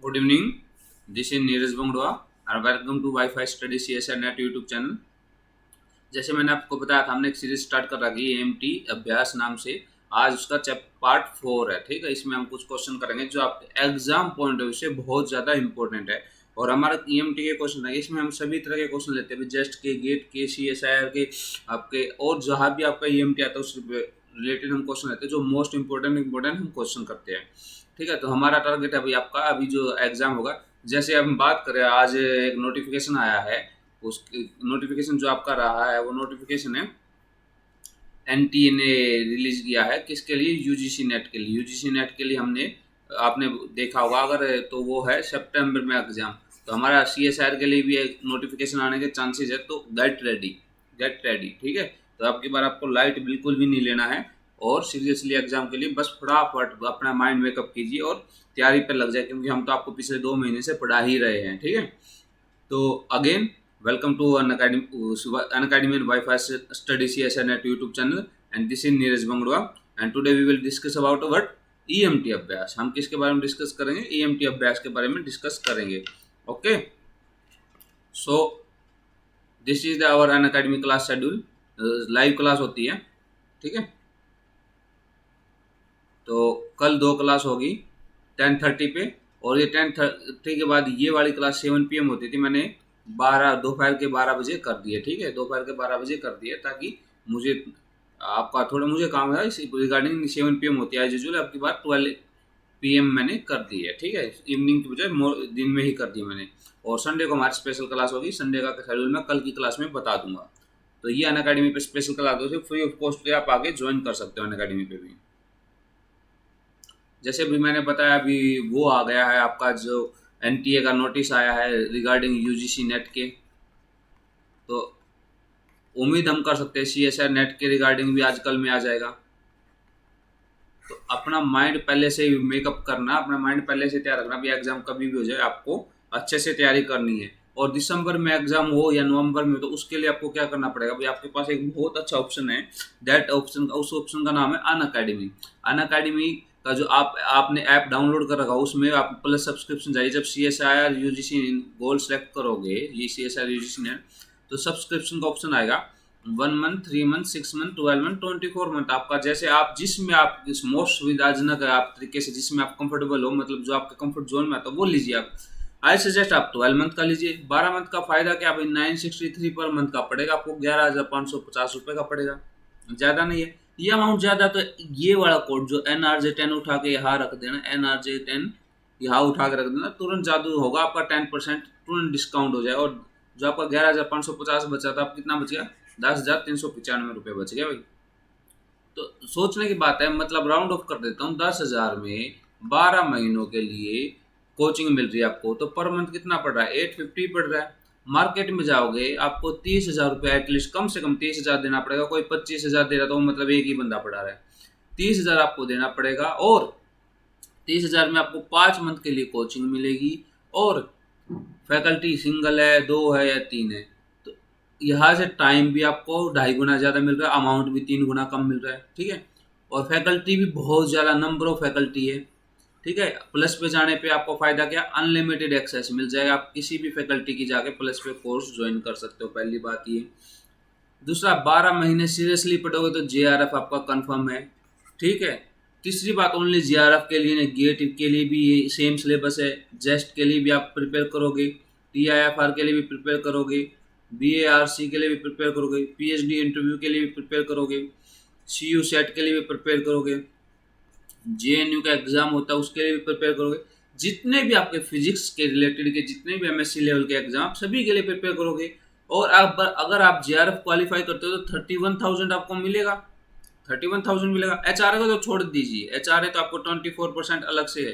Good evening, this is Neeraj Bangadwa और welcome to wifi study CSR net YouTube channel. जैसे मैंने आपको बताया था, हमने एक सीरीज स्टार्ट कर रखी है EMT अभ्यास नाम से। आज उसका पार्ट 4 है। ठीक है, इसमें हम कुछ क्वेश्चन करेंगे जो आपके एग्जाम पॉइंट ऑफ व्यू से बहुत ज़्यादा इंपॉर्टेंट है। और हमारा EMT के क्वेश्चन है, इसमें हम सभी तरह के क्वेश्चन लेते हैं, जस्ट के, गेट के, CSIR के, आपके और जहाँ भी आपका EMT आता है उस रिलेटेड हम क्वेश्चन लेते हैं, जो मोस्ट इंपॉर्टेंट हम क्वेश्चन करते हैं। ठीक है, तो हमारा टारगेट है अभी आपका, अभी जो एग्जाम होगा, जैसे हम बात करें, आज एक नोटिफिकेशन आया है। उस नोटिफिकेशन जो आपका रहा है वो नोटिफिकेशन है NTA ने रिलीज किया है। किसके लिए? UGC नेट के लिए। UGC नेट के लिए हमने, आपने देखा होगा अगर, तो वो है सितंबर में एग्जाम। तो हमारा CSIR के लिए भी एक नोटिफिकेशन आने के चांसेस है, तो गेट रेडी, गेट रेडी। ठीक है, तो आपकी बार आपको लाइट बिल्कुल भी नहीं लेना है और सीरियसली एग्जाम के लिए बस फटाफट अपना माइंड मेकअप कीजिए और तैयारी पर लग जाए, क्योंकि हम तो आपको पिछले 2 महीने से पढ़ा ही रहे हैं। ठीक है, तो again welcome to Unacademy and Wi-Fi Study CSR Net YouTube channel, and this is Neeraj Bangdua, and today we will discuss about what EMT अभ्यास। हम किसके बारे में डिस्कस करेंगे? EMT अभ्यास के बारे में डिस्कस करेंगे। Okay, so this is our Unacademy class schedule. Live class होती है। ठीक है, तो कल 2 क्लास होगी 10:30 पे, और ये 10:30 के बाद ये वाली क्लास 7 PM होती थी, मैंने दोपहर के 12 बजे कर दिए। ठीक है, दोपहर के 12 बजे कर दिए, ताकि मुझे, आपका थोड़ा मुझे काम है इस रिगार्डिंग। 7 PM होती है एज यूजुअल, आपकी बात 12 PM मैंने कर दी है। ठीक है, इवनिंग की बजाय दिन में ही कर दी मैंने। और संडे को हमारी स्पेशल क्लास होगी। संडे का शेड्यूल मैं कल की क्लास में बता दूंगा। तो ये अनअकैडमी पे स्पेशल क्लास होती है, फ्री ऑफ कॉस्ट पे आप आगे ज्वाइन कर सकते हो अनअकैडमी पे भी। जैसे भी मैंने बताया, अभी वो आ गया है आपका, जो NTA का नोटिस आया है रिगार्डिंग UGC नेट के। तो उम्मीद हम कर सकते हैं CSR नेट के रिगार्डिंग भी आजकल में आ जाएगा। तो अपना माइंड पहले से मेकअप करना, अपना माइंड पहले से तैयार रखना भी, एग्जाम कभी भी हो जाए आपको अच्छे से तैयारी करनी है। और दिसंबर में एग्जाम हो या नवंबर में, तो उसके लिए आपको क्या करना पड़ेगा भाई, आपके पास एक बहुत अच्छा ऑप्शन है। दैट ऑप्शन, उस ऑप्शन का नाम है अनअकैडमी। अनअकैडमी का जो आपने ऐप डाउनलोड कर रखा, उसमें आप प्लस सब्सक्रिप्शन चाहिए। जब CSIR UGC गोल सेलेक्ट करोगे, ये CSIR UGC ने, तो सब्सक्रिप्शन का ऑप्शन आएगा। 1 month, 3 month, 6 month, 12 month, 24 month, आपका जैसे आप जिसमें आप इस मोस्ट सुविधाजनक है आप तरीके से, जिसमें आप कंफर्टेबल हो, मतलब जो आपके कंफर्ट जोन में आता है वो लीजिए आप। आई सजेस्ट आप 12 मंथ का लीजिए। 12 मंथ का फायदा क्या भाई, 963 पर मंथ का पड़ेगा आपको, 11,550 रुपये का पड़ेगा। ज़्यादा नहीं है ये अमाउंट, ज़्यादा तो ये वाला कोड जो NRJ10 उठा के यहाँ रख देना, NRJ10 यहाँ उठा के रख देना, तुरंत जादू होगा आपका, 10% तुरंत डिस्काउंट हो जाए। और जो आपका 11,550 बचा था, आप कितना बच गया? 10,395 रुपये बच गया भाई। तो सोचने की बात है, मतलब राउंड ऑफ कर देता हूँ, 10,000 में 12 महीनों के लिए कोचिंग मिल रही है आपको, तो पर मंथ कितना पड़ रहा है? 850 पड़ रहा है। मार्केट में जाओगे आपको 30,000 रुपये एटलीस्ट, कम से कम 30,000 देना पड़ेगा। कोई 25,000 दे रहा, तो मतलब एक ही बंदा पढ़ा रहा है। 30,000 आपको देना पड़ेगा, और 30,000 में आपको 5 मंथ के लिए कोचिंग मिलेगी, और फैकल्टी सिंगल है, 2 है या 3 है। तो यहाँ से टाइम भी आपको 2.5 गुना ज़्यादा मिल रहा है, अमाउंट भी 3 गुना कम मिल रहा है। ठीक है, और फैकल्टी भी बहुत ज़्यादा नंबर ऑफ फैकल्टी है। ठीक है, प्लस पे जाने पे आपको फ़ायदा क्या? अनलिमिटेड एक्सेस मिल जाएगा, आप किसी भी फैकल्टी की जाके प्लस पे कोर्स ज्वाइन कर सकते हो, पहली बात ये। दूसरा, 12 महीने सीरियसली पढ़ोगे तो JRF आपका कंफर्म है। ठीक है, तीसरी बात, ओनली JRF के लिए नहीं, गेट के लिए भी सेम सिलेबस है। जेस्ट के लिए भी आप प्रिपेयर करोगे, TIFR के लिए भी प्रिपेयर करोगे, BARC के लिए भी प्रिपेयर करोगे, PhD इंटरव्यू के लिए भी प्रिपेयर करोगे, CU सेट के लिए भी प्रिपेयर करोगे, JNU का एग्जाम होता है उसके लिए भी प्रिपेयर करोगे। जितने भी आपके फिजिक्स के रिलेटेड के जितने भी MSc लेवल के एग्जाम, सभी के लिए प्रिपेयर करोगे। और आप अगर आप JRF क्वालिफाई करते हो तो 31,000 आपको मिलेगा, 31,000 मिलेगा। HRA को तो छोड़ दीजिए, HRA तो आपको 24% अलग से है।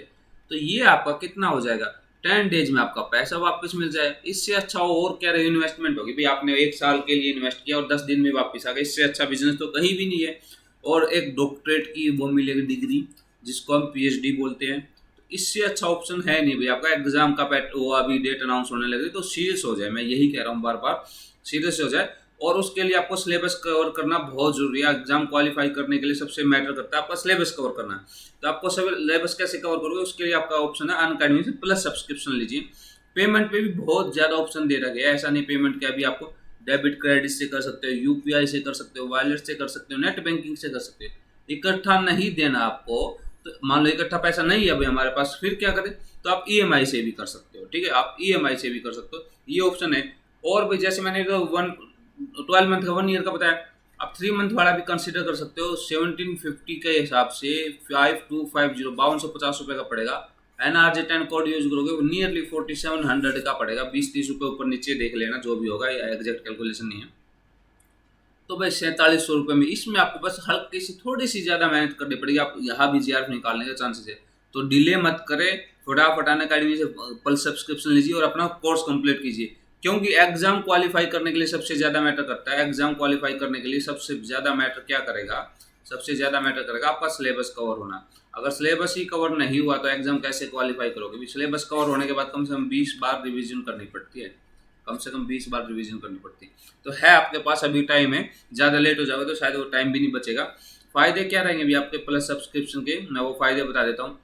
तो ये आपका कितना हो जाएगा? 10 डेज में आपका पैसा वापस मिल जाए। इससे अच्छा और क्या रहे, इन्वेस्टमेंट होगी भाई, आपने 1 साल के लिए इन्वेस्ट किया और 10 दिन में वापस आ गया, इससे अच्छा बिजनेस तो कहीं भी नहीं है। और एक डॉक्टरेट की वो मिलेगी डिग्री, जिसको हम PhD बोलते हैं। तो इससे अच्छा ऑप्शन है नहीं भाई। आपका एग्जाम का वो अभी डेट अनाउंस होने लगे, तो सीरियस हो जाए, मैं यही कह रहा हूँ बार बार, सीरियस हो जाए। और उसके लिए आपको सिलेबस कवर करना बहुत जरूरी है। एग्जाम क्वालिफाई करने के लिए सबसे मैटर करता है आपका सिलेबस कवर करना। तो आपको सिलेबस कैसे कवर करोगे, उसके लिए आपका ऑप्शन है अनअकैडमी से प्लस सब्सक्रिप्शन लीजिए। पेमेंट पे भी बहुत ज्यादा ऑप्शन दे रखे हैं, ऐसा नहीं पेमेंट के अभी आपको डेबिट क्रेडिट से कर सकते हो, यूपीआई से कर सकते हो, वॉलेट से कर सकते हो, नेट बैंकिंग से कर सकते हो। इकट्ठा नहीं देना आपको, तो मान लो इकट्ठा पैसा नहीं है अभी हमारे पास, फिर क्या करें, तो आप ईएमआई से भी कर सकते हो। ठीक है, आप ईएमआई से भी कर सकते हो, ये ऑप्शन है। और भी जैसे मैंने तो 12 मंथ का 1 ईयर का बताया, आप 3 मंथ वाला भी कंसिडर कर सकते हो। 1750 के हिसाब से 5250 5250 रुपये का पड़ेगा। NRJ10 कोड यूज करोगे नियरली 4700 का पड़ेगा। 20-30 रुपये ऊपर नीचे देख लेना, जो भी होगा, एग्जैक्ट कैलकुलेशन नहीं है। तो भाई 4700 रुपये में इसमें आपको बस हल्की सी थोड़ी सी ज़्यादा मेहनत करनी पड़ेगी। आप यहाँ भी जीआरएफ निकालने के चांसेस है, तो डिले मत करें, फटाफट अनअकैडमी से पल सब्सक्रिप्शन लीजिए और अपना कोर्स कंप्लीट कीजिए। क्योंकि एग्जाम क्वालिफाई करने के लिए सबसे ज़्यादा मैटर करता है। एग्जाम क्वालिफाई करने के लिए सबसे ज़्यादा मैटर क्या करेगा, सबसे ज़्यादा मैटर करेगा आपका सिलेबस कवर होना। अगर सिलेबस ही कवर नहीं हुआ तो एग्जाम कैसे क्वालिफाई करोगे। सिलेबस कवर होने के बाद कम से कम 20 बार रिविजन करनी पड़ती है, कम से कम 20 बार रिवीजन करनी पड़ती है। तो है आपके पास अभी टाइम है, ज़्यादा लेट हो जाओगे तो शायद वो टाइम भी नहीं बचेगा। फायदे क्या रहेंगे अभी आपके प्लस सब्सक्रिप्शन के, मैं वो फायदे बता देता हूँ।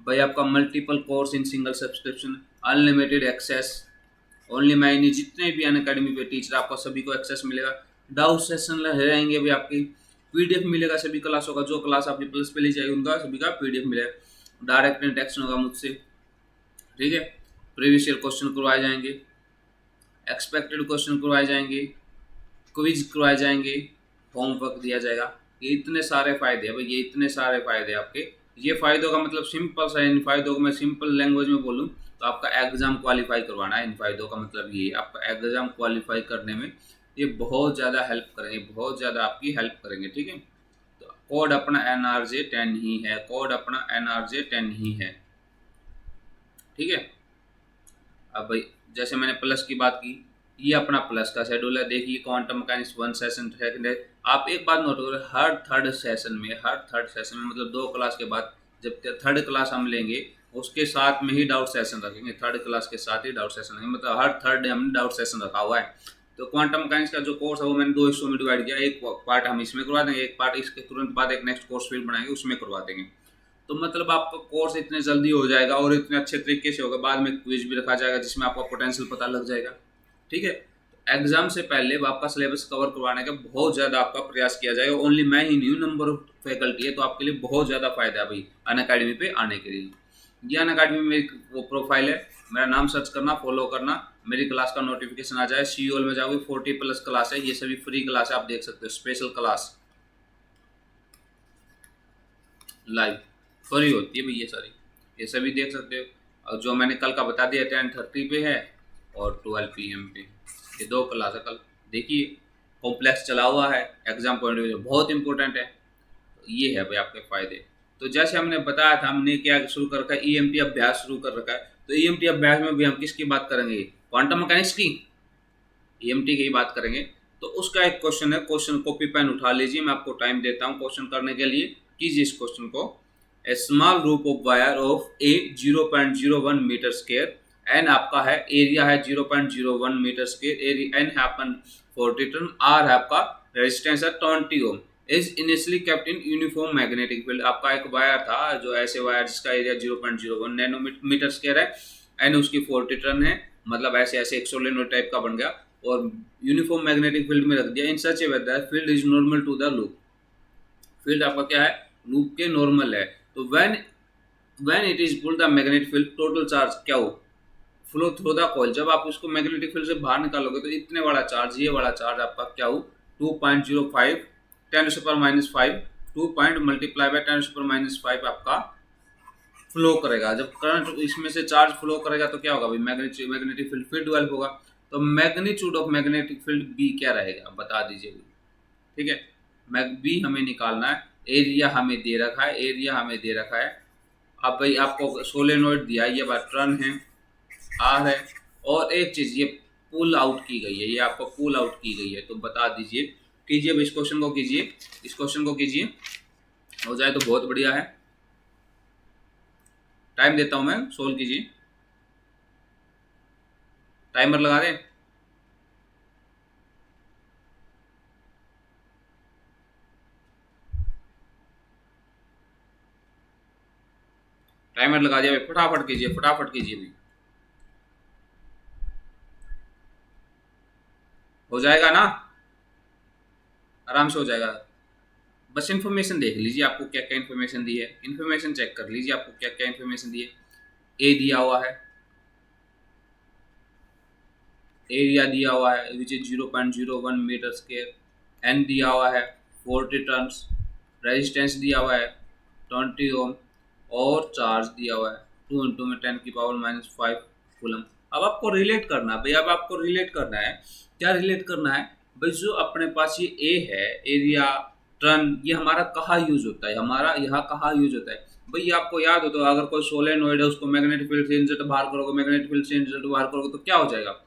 भाई आपका multiple course in single subscription, unlimited access, only many जितने भी अनअकैडमी पे टीचर आपको सभी को एक्सेस मिलेगा। डाउट सेशन रहेंगे भी, आपकी पीडीएफ मिलेगा सभी क्लासों का, जो क्लास आपकी प्लस पे ली जाएगी उनका सभी का पीडीएफ मिलेगा। डायरेक्ट इंटरेक्शन होगा मुझसे, ठीक है। प्रीवियस ईयर क्वेश्चन करवाए जाएंगे, एक्सपेक्टेड क्वेश्चन करवाए जाएंगे, क्विज करवाए जाएंगे, होमवर्क दिया जाएगा। ये इतने सारे फायदे हैं भाई, ये इतने सारे फायदे आपके। ये फायदों का मतलब सिंपल सा है, इन फायदों को मैं सिंपल लैंग्वेज में बोलूँ तो आपका एग्जाम क्वालिफाई करवाना है। इन फायदों का मतलब ये है, आपका एग्जाम क्वालिफाई करने में ये बहुत ज़्यादा हेल्प करेंगे, बहुत ज़्यादा आपकी हेल्प करेंगे, ठीक है। तो कोड अपना NRJ10 ही है, कोड अपना NRJ10 ही है, ठीक है। अब भाई जैसे मैंने प्लस की बात की, ये अपना प्लस का शेड्यूल है। देखिए क्वांटम मैकेनिक्स 1 सेशन है। आप एक बात नोट करो, हर थर्ड सेशन में, मतलब 2 क्लास के बाद जब थर्ड क्लास हम लेंगे उसके साथ में ही डाउट सेशन रखेंगे। थर्ड क्लास के साथ ही डाउट सेशन रखेंगे, मतलब हर थर्ड डे हमने डाउट सेशन रखा हुआ है। तो क्वांटम मैकेनिक्स का जो कोर्स है वो मैंने 2 हिस्सों में डिवाइड किया। एक पार्ट हम इसमें करवा देंगे, एक पार्ट इसके तुरंत बाद एक नेक्स्ट कोर्स फील्ड बनाएंगे उसमें करवा देंगे। तो मतलब आपका कोर्स इतने जल्दी हो जाएगा और इतने अच्छे तरीके से होगा। बाद में क्विज भी रखा जाएगा जिसमें आपका पोटेंशियल पता लग जाएगा, ठीक है। एग्जाम से पहले आपका सिलेबस कवर करवाने का बहुत ज़्यादा आपका प्रयास किया जाएगा। ओनली मैं ही नहीं हूँ, नंबर ऑफ फैकल्टी है, तो आपके लिए बहुत ज़्यादा फायदा है भाई अनअकैडमी पे आने के लिए। ये अनअकैडमी में मेरी वो प्रोफाइल है, मेरा नाम सर्च करना, फॉलो करना, मेरी क्लास का नोटिफिकेशन आ जाए। सीओएल में जाओगे 40+ क्लास है, ये सभी फ्री क्लास है, आप देख सकते हो। स्पेशल क्लास लाइव फ्री होती है भैया सारी, ये सभी देख सकते हो। और जो मैंने कल का बता दिया 10:30 पे है और 12 PM पे, ये 2 क्लास है कल। देखिए कॉम्प्लेक्स चला हुआ है, एग्जाम पॉइंट ऑफ व्यू बहुत इंपॉर्टेंट है। तो ये है भाई आपके फायदे। तो जैसे हमने बताया था, हमने क्या शुरू कर रखा है, EMT अभ्यास शुरू कर रखा है। तो EMT अभ्यास में भी हम किसकी बात करेंगे, क्वांटम मैकेनिक्स की, EMT की ही बात करेंगे। तो उसका एक क्वेश्चन है, क्वेश्चन कॉपी पेन उठा लीजिए, मैं आपको टाइम देता हूँ क्वेश्चन करने के लिए। कीजिए इस क्वेश्चन को। A small group of wire of a 0.01 metre square, N आपका है, एरिया है 0.01 मीटर स्क्वायर, एरिया एन है आपका 40 टन, आर है आपका रेजिस्टेंस है 20 ohm, is initially kept in uniform magnetic field. आपका एक वायर था, जो ऐसे वायर जिसका एरिया 0.01 नैनोमीटर स्क्वायर है, एन उसकी 40 टन है, मतलब ऐसे ऐसे एक सोलेनोइड टाइप का बन गया और यूनिफॉर्म मैग्नेटिक फील्ड में रख दिया। In such a way that field is normal to the loop, field आपका क्या है, लूप के नॉर्मल है। तो when it is pulled the magnetic field, total charge क्या हो, फ्लो थ्रू द कॉइल। जब आप उसको मैग्नेटिक फील्ड से बाहर निकालोगे तो इतने वाला चार्ज, ये वाला चार्ज आपका क्या हो, 2.05 10⁻⁵, 2 पॉइंट मल्टीप्लाई बाय 10⁻⁵ आपका फ्लो करेगा। जब करंट इसमें से चार्ज फ्लो करेगा तो क्या होगा भाई, मैग्नेटिक फील्ड फिर डेवलप होगा। तो magnitude of magnetic field B क्या रहेगा, बता दीजिए, ठीक है। मैग बी हमें निकालना है। एरिया हमें दे रखा है, एरिया हमें दे रखा है। अब भाई आपको सोलेनोइड दिया, ये बात टर्न है, आर है, और एक चीज ये पुल आउट की गई है, ये आपको पुल आउट की गई है। तो बता दीजिए, कीजिए इस क्वेश्चन को, कीजिए इस क्वेश्चन को, कीजिए, हो जाए तो बहुत बढ़िया है। टाइम देता हूं मैं, सोल्व कीजिए, टाइमर लगा दें। टाइमर लगा दिया भाई, फटाफट कीजिए, फटाफट कीजिए भाई, हो जाएगा ना, आराम से हो जाएगा। बस इन्फॉर्मेशन देख लीजिए आपको क्या क्या इन्फॉर्मेशन दी है, इन्फॉर्मेशन चेक कर लीजिए आपको क्या क्या इन्फॉर्मेशन दी है। ए दिया हुआ है, एरिया दिया हुआ है which is 0.01 metre square, n दिया हुआ है 40 टर्न्स, रेजिस्टेंस दिया हुआ है 20 ओम, और चार्ज दिया हुआ है 2 इंटू में 10⁻⁵ कूलम। अब आपको रिलेट करना है भाई, अब आपको रिलेट करना है, क्या रिलेट करना है भाई, जो अपने पास ये ए है, एरिया टर्न, ये हमारा कहाँ यूज होता है, हमारा यहाँ कहाँ यूज होता है भाई। ये आपको याद हो तो, अगर कोई सोलेनोइड है उसको मैग्नेटिक फील्ड से इंसर्ट बाहर करोगे, मैग्नेटिक फील्ड से इंसर्ट बाहर करोगे तो क्या हो जाएगा,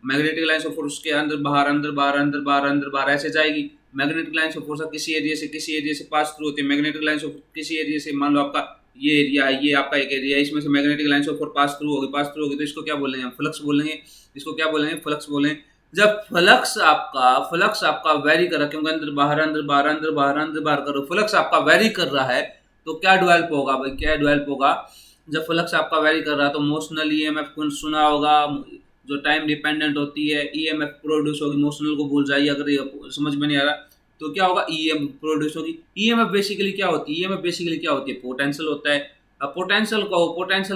मैग्नेटिक लाइन्स ऑफ फोर्स के अंदर बाहर अंदर बाहर अंदर बाहर अंदर बाहर ऐसे जाएगी। मैग्नेटिक लाइन्स ऑफ फोर्स किसी एरिया से किसी एरिया से पास थ्रू होती है, मैग्नेटिक लाइन्स ऑफ किसी एरिया से, मान लो आपका ये एरिया है, ये आपका एक एरिया है, इसमें से magnetic lines of force pass through होगी तो इसको क्या बोलेंगे हम, फ्लक्स बोलेंगे। इसको क्या बोलेंगे, फ्लक्स बोलेंगे। जब फ्लक्स आपका वेरी कर रहा है, क्योंकि अंदर बाहर अंदर बाहर अंदर बाहर अंदर बाहर करो, फ्लक्स आपका वेरी कर रहा है, तो क्या डेवलप होगा भाई, क्या डेवलप होगा, जब फ्लक्स आपका वेरी कर रहा है तो मोशनल ईएमएफ कौन सुना होगा, जो टाइम डिपेंडेंट होती है, ईएमएफ प्रोड्यूस होगी, मोशनल को भूल जाइए अगर ये समझ में नहीं आ रहा, तो क्या होगा, ईएमएफ प्रोड्यूस होगी। ईएमएफ बेसिकली क्या होती है, ईएमएफ बेसिकली क्या होती है, पोटेंशियल होता है। अब पोटेंशियल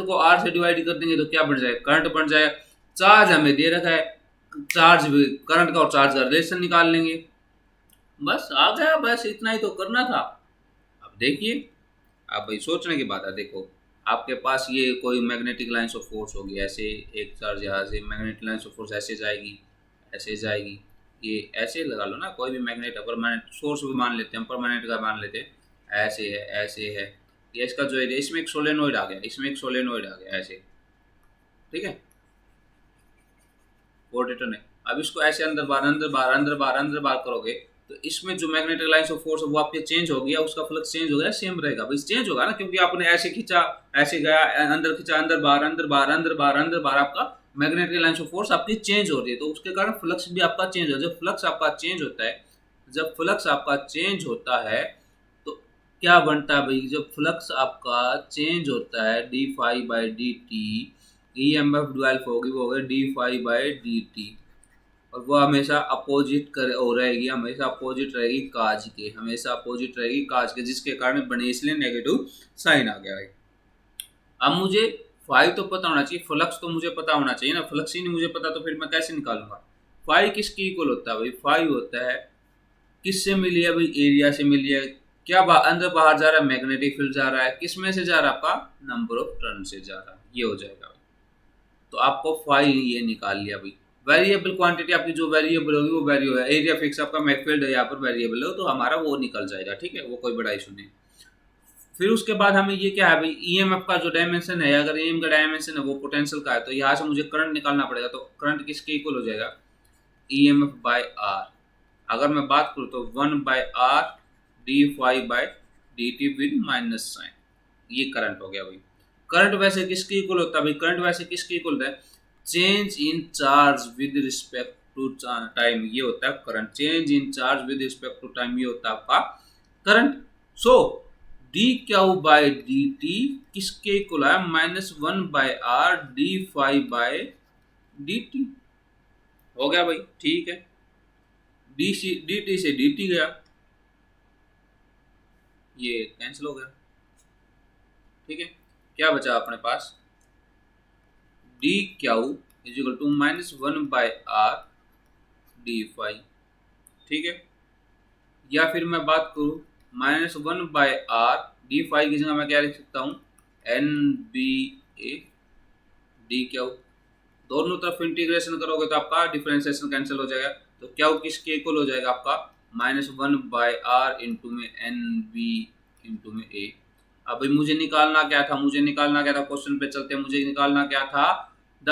को आर से डिवाइड कर देंगे तो क्या बन जाएगा, करंट बन जाएगा। चार्ज हमें दे रखा है, चार्ज करंट का और चार्ज का रिलेशन निकाल लेंगे, बस आ गया, बस इतना ही तो करना था। अब देखिए, अब भाई सोचने की बात है, देखो आपके पास ये कोई मैग्नेटिक लाइन्स ऑफ फोर्स होगी, ऐसे एक चार्ज यहाँ से मैग्नेटिक लाइन्स ऑफ फोर्स ऐसे जाएगी, ये ऐसे लगा लो ना, कोई भी मैग्नेट परमानेंट सोर्स भी मान लेते हैं, परमानेंट का मान लेते हैं, ऐसे है ये इसका जो है, इसमें एक सोलेनोइड आ गया, इसमें एक सोलेनोइड आ गया ऐसे, ठीक है, रोटेटर है। अब इसको ऐसे अंदर बाहर अंदर बाहर अंदर बाहर अंदर बाहर करोगे तो इसमें जो मैग्नेटिक लाइन्स ऑफ फोर्स है वो आपके चेंज हो गया, उसका फ्लक्स चेंज हो गया, सेम रहेगा भाई, चेंज होगा ना, क्योंकि आपने ऐसे खींचा, ऐसे गया, अंदर खींचा, अंदर बाहर अंदर बाहर अंदर बाहर अंदर बाहर, आपका मैग्नेटिक लाइन्स ऑफ फोर्स आपकी चेंज हो रही है, तो उसके कारण फ्लक्स भी आपका चेंज हो, जब फ्लक्स आपका चेंज होता है, जब फ्लक्स आपका चेंज होता है तो क्या बनता है भाई, जब फ्लक्स आपका चेंज होता है d phi by d t, E M F develop होगी, वो होगी d phi by d t, और वो हमेशा अपोजिट कर हो रहेगी, हमेशा अपोजिट रहेगी काज के, हमेशा अपोजिट रहेगी काज के, जिसके कारण बने, इसलिए नेगेटिव साइन आ गया है। अब मुझे फाई तो पता होना चाहिए, फ्लक्स तो मुझे पता होना चाहिए ना, फ्लक्स ही नहीं मुझे पता तो फिर मैं कैसे निकालूंगा। फाई किसकी इक्वल होता है भाई, फाई होता है, किससे मिली है भाई, एरिया से मिली है, क्या अंदर बाहर जा रहा है, मैग्नेटिक फील्ड जा रहा है, किस में से जा रहा है, आपका नंबर ऑफ टर्न से जा रहा है, ये हो जाएगा भाई। तो आपको फाई ये निकाल लिया भाई। वेरिएबल क्वांटिटी आपकी जो वेरिएबल होगी वो वेरी है, एरिया फिक्स आपका मैकफील्ड है यहाँ पर वेरिएबल है, तो हमारा वो निकल जाएगा, ठीक है, वो कोई बड़ा इशू नहीं। फिर उसके बाद हमें ये क्या है भाई, ईएमएफ का जो डायमेंशन है, अगर ईएम का डायमेंशन है वो पोटेंशियल का है, तो यहाँ से मुझे करंट निकालना पड़ेगा, तो करंट किसके इक्वल हो जाएगा, ईएमएफ बाय आर। अगर मैं बात करूँ तो 1/r D phi by d t with minus sign, ये करंट हो गया भाई। करंट वैसे किसके इक्वल होता है भाई, करंट वैसे किसके इक्वल होता है, change in charge with respect to time, ये होता है current, change in charge with respect to time, ये होता है आपका current. So d q by d t किसके इक्वल है, -1/r D phi by d t, हो गया भाई, ठीक है, डी टी से डी टी गया, ये कैंसिल हो गया, ठीक है, क्या बचा अपने पास, D Q is equal to -1/r D phi, ठीक है। या फिर मैं बात करूँ -1/r डी फाई की जगह मैं क्या लिख सकता हूँ, n b a d q, दोनों तरफ इंटीग्रेशन करोगे तो आपका डिफरेंशिएशन कैंसिल हो जाएगा, तो क्यू किसके इक्वल हो जाएगा आपका, -1/r इंटू में एन बी इंटू में ए। अब मुझे निकालना क्या था, क्वेश्चन पे चलते हैं, मुझे निकालना क्या था, the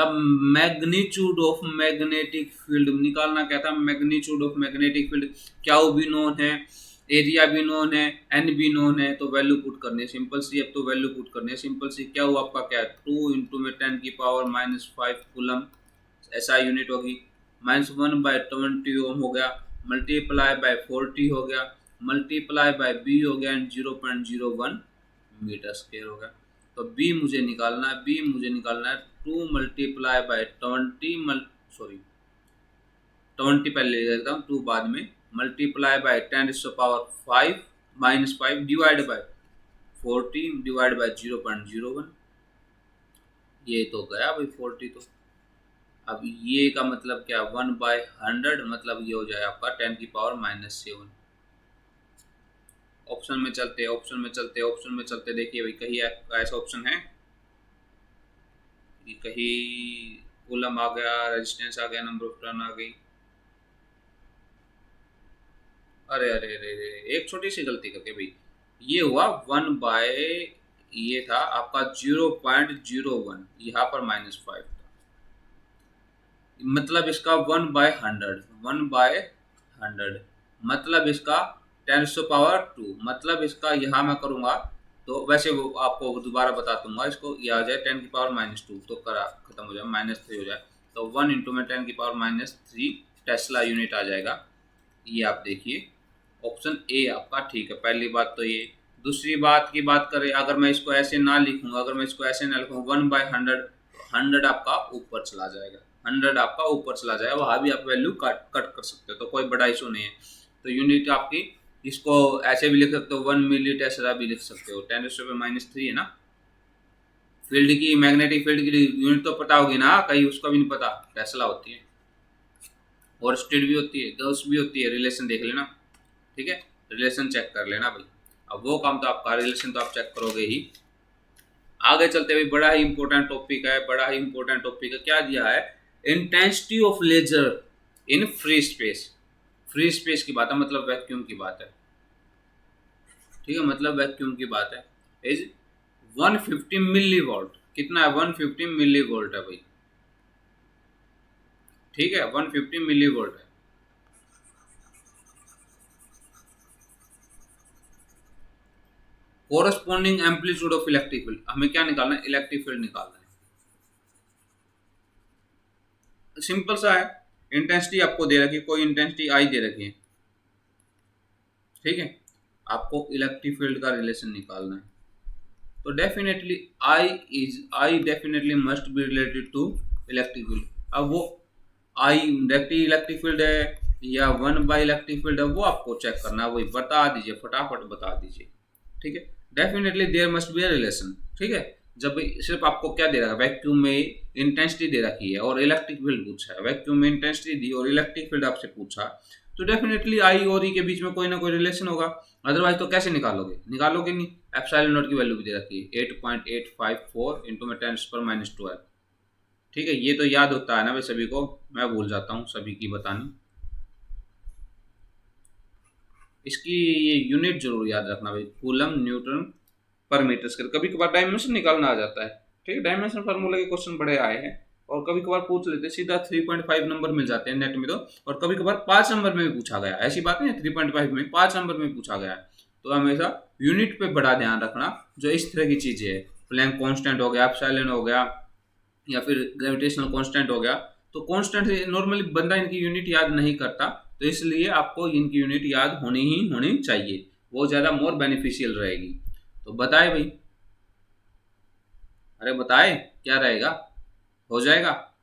magnitude of magnetic field, निकालना क्या था, मैग्नीट्यूड ऑफ मैग्नेटिक फील्ड, क्या वो भी नोन है, एरिया भी नोन है, एन भी नोन है, तो वैल्यू पुट करनी है सिंपल सी, अब तो वैल्यू पुट करनी है सिंपल सी, क्या हुआ आपका, क्या 2 इंटू में 10⁻⁵ कूलम, ऐसा यूनिट होगी, -1/20 ओम हो गया, मल्टीप्लाई बाय 40 हो गया, मल्टीप्लाई बाय बी हो गया, एंड 0.01 मीटर स्क्वायर हो गया। तो बी मुझे निकालना है, बी मुझे निकालना है 2 मल्टीप्लाई बाई 20 पहले ले लेता हूँ, 2 बाद में, multiply by 10⁵ -5 divide by 14 divide by 0.01। ये तो गया भाई 40। तो अब ये का मतलब क्या, 1/100, मतलब ये हो जाए आपका 10⁻⁻7। ऑप्शन में चलते, ऑप्शन में चलते, ऑप्शन में चलते, देखिए भाई कहीं ऐसा ऑप्शन है कि कहीं कूलम आ गया, रेजिस्टेंस आ गया, नंबर ऑफ टर्न आ गई। अरे अरे अरे अरे, एक छोटी सी गलती करके भाई, ये हुआ 1 ये था आपका 0.01, यहाँ पर -5 था, मतलब इसका 1/100 मतलब इसका 10⁻², मतलब इसका यहाँ मैं करूँगा तो वैसे वो आपको दोबारा बता दूंगा, इसको ये आ जाए 10⁻², तो करा खत्म हो जाए, -3 हो जाए, तो 1 इंटू में 10⁻³ टेस्ला यूनिट आ जाएगा। ये आप देखिए ऑप्शन ए आपका ठीक है। पहली बात तो ये। दूसरी बात की बात करें, अगर मैं इसको ऐसे ना लिखूंगा, अगर मैं इसको ऐसे ना लिखूंगा 1/100, 100 आपका ऊपर चला जाएगा, 100 आपका ऊपर चला जाएगा, वहाँ भी आप वैल्यू कट कर सकते हो, तो कोई बड़ा इशू नहीं है। तो यूनिट आपकी इसको ऐसे भी लिख सकते हो, 1 मिली टेस्ला भी लिख सकते हो, 10⁻³ है ना। फील्ड की, मैग्नेटिक फील्ड की यूनिट तो पता होगी ना, कहीं उसका भी नहीं पता, टेस्ला होती है, और स्पीड भी होती है, गॉस भी होती है, रिलेशन देख लेना, ठीक है, रिलेशन चेक कर लेना भाई। अब वो काम तो आपका, रिलेशन तो आप चेक करोगे ही। आगे चलते हुए बड़ा ही इंपॉर्टेंट टॉपिक है, बड़ा ही इंपॉर्टेंट टॉपिक है, क्या दिया है, intensity of laser in free space. Free space की बात है, मतलब वैक्यूम की बात है, ठीक है, मतलब वैक्यूम की बात है। इज 150 मिली वोल्ट, कितना है, 150 मिली वोल्ट है भाई, ठीक है, 150 मिली वोल्ट है। Corresponding amplitude of electric field, हमें क्या निकालना है, इलेक्ट्रिक फील्ड निकालना है, सिंपल सा है। इंटेंसिटी आपको दे रखी है, कोई इंटेंसिटी आई दे रखी है, ठीक है, आपको इलेक्ट्रिक फील्ड का रिलेशन निकालना है, तो definitely I definitely must be related to electric field. अब वो आई डायरेक्टली इलेक्ट्रिक फील्ड है या 1 इलेक्ट्रिक फील्ड है, वो आपको चेक करना है, वही बता दीजिए, फटाफट बता दीजिए, ठीक है। Definitely there must be a relation, ठीक है। जब सिर्फ आपको क्या दे रखा है, वैक्यूम में इंटेंसिटी दे रखी है और इलेक्ट्रिक फील्ड पूछा है, वैक्यूम में इंटेंसिटी दी और इलेक्ट्रिक फील्ड आपसे पूछा, तो डेफिनेटली आई और ई के बीच में कोई ना कोई रिलेशन होगा, अदरवाइज तो कैसे निकालोगे, निकालोगे नहीं। एप्सिलॉन नॉट की वैल्यू भी दे रखी है 8.854 इंटू में 10⁻12, ठीक है। ये तो याद होता है ना भाई सभी को, मैं भूल जाता हूँ सभी की बतानी, इसकी ये यूनिट जरूर याद रखना भाई, कूलम न्यूटन पर मीटर स्क्वायर। कभी कभार डायमेंशन निकालना आ जाता है, ठीक है, डायमेंशन फार्मूला के क्वेश्चन बड़े आए हैं, और कभी कभार पूछ लेते सीधा 3.5 नंबर मिल जाते हैं नेट में, तो और कभी कभार 5 नंबर में भी पूछा गया, ऐसी बात नहीं है 3.5 में, 5 नंबर में पूछा गया है। तो हमेशा यूनिट पे बड़ा ध्यान रखना, जो इस तरह की चीजें है, प्लैंक कांस्टेंट हो गया, एप्सिलॉन हो गया, या फिर ग्रेविटेशनल कांस्टेंट हो गया, तो कांस्टेंट नॉर्मली बंदा इनकी यूनिट याद नहीं करता, तो इसलिए आपको इनकी यूनिट याद होनी चाहिए, वो ज़्यादा मोर बेनिफिशियल रहेगी। तो बताए भाई, अरे बताए क्या रहेगा, हो जाएगा।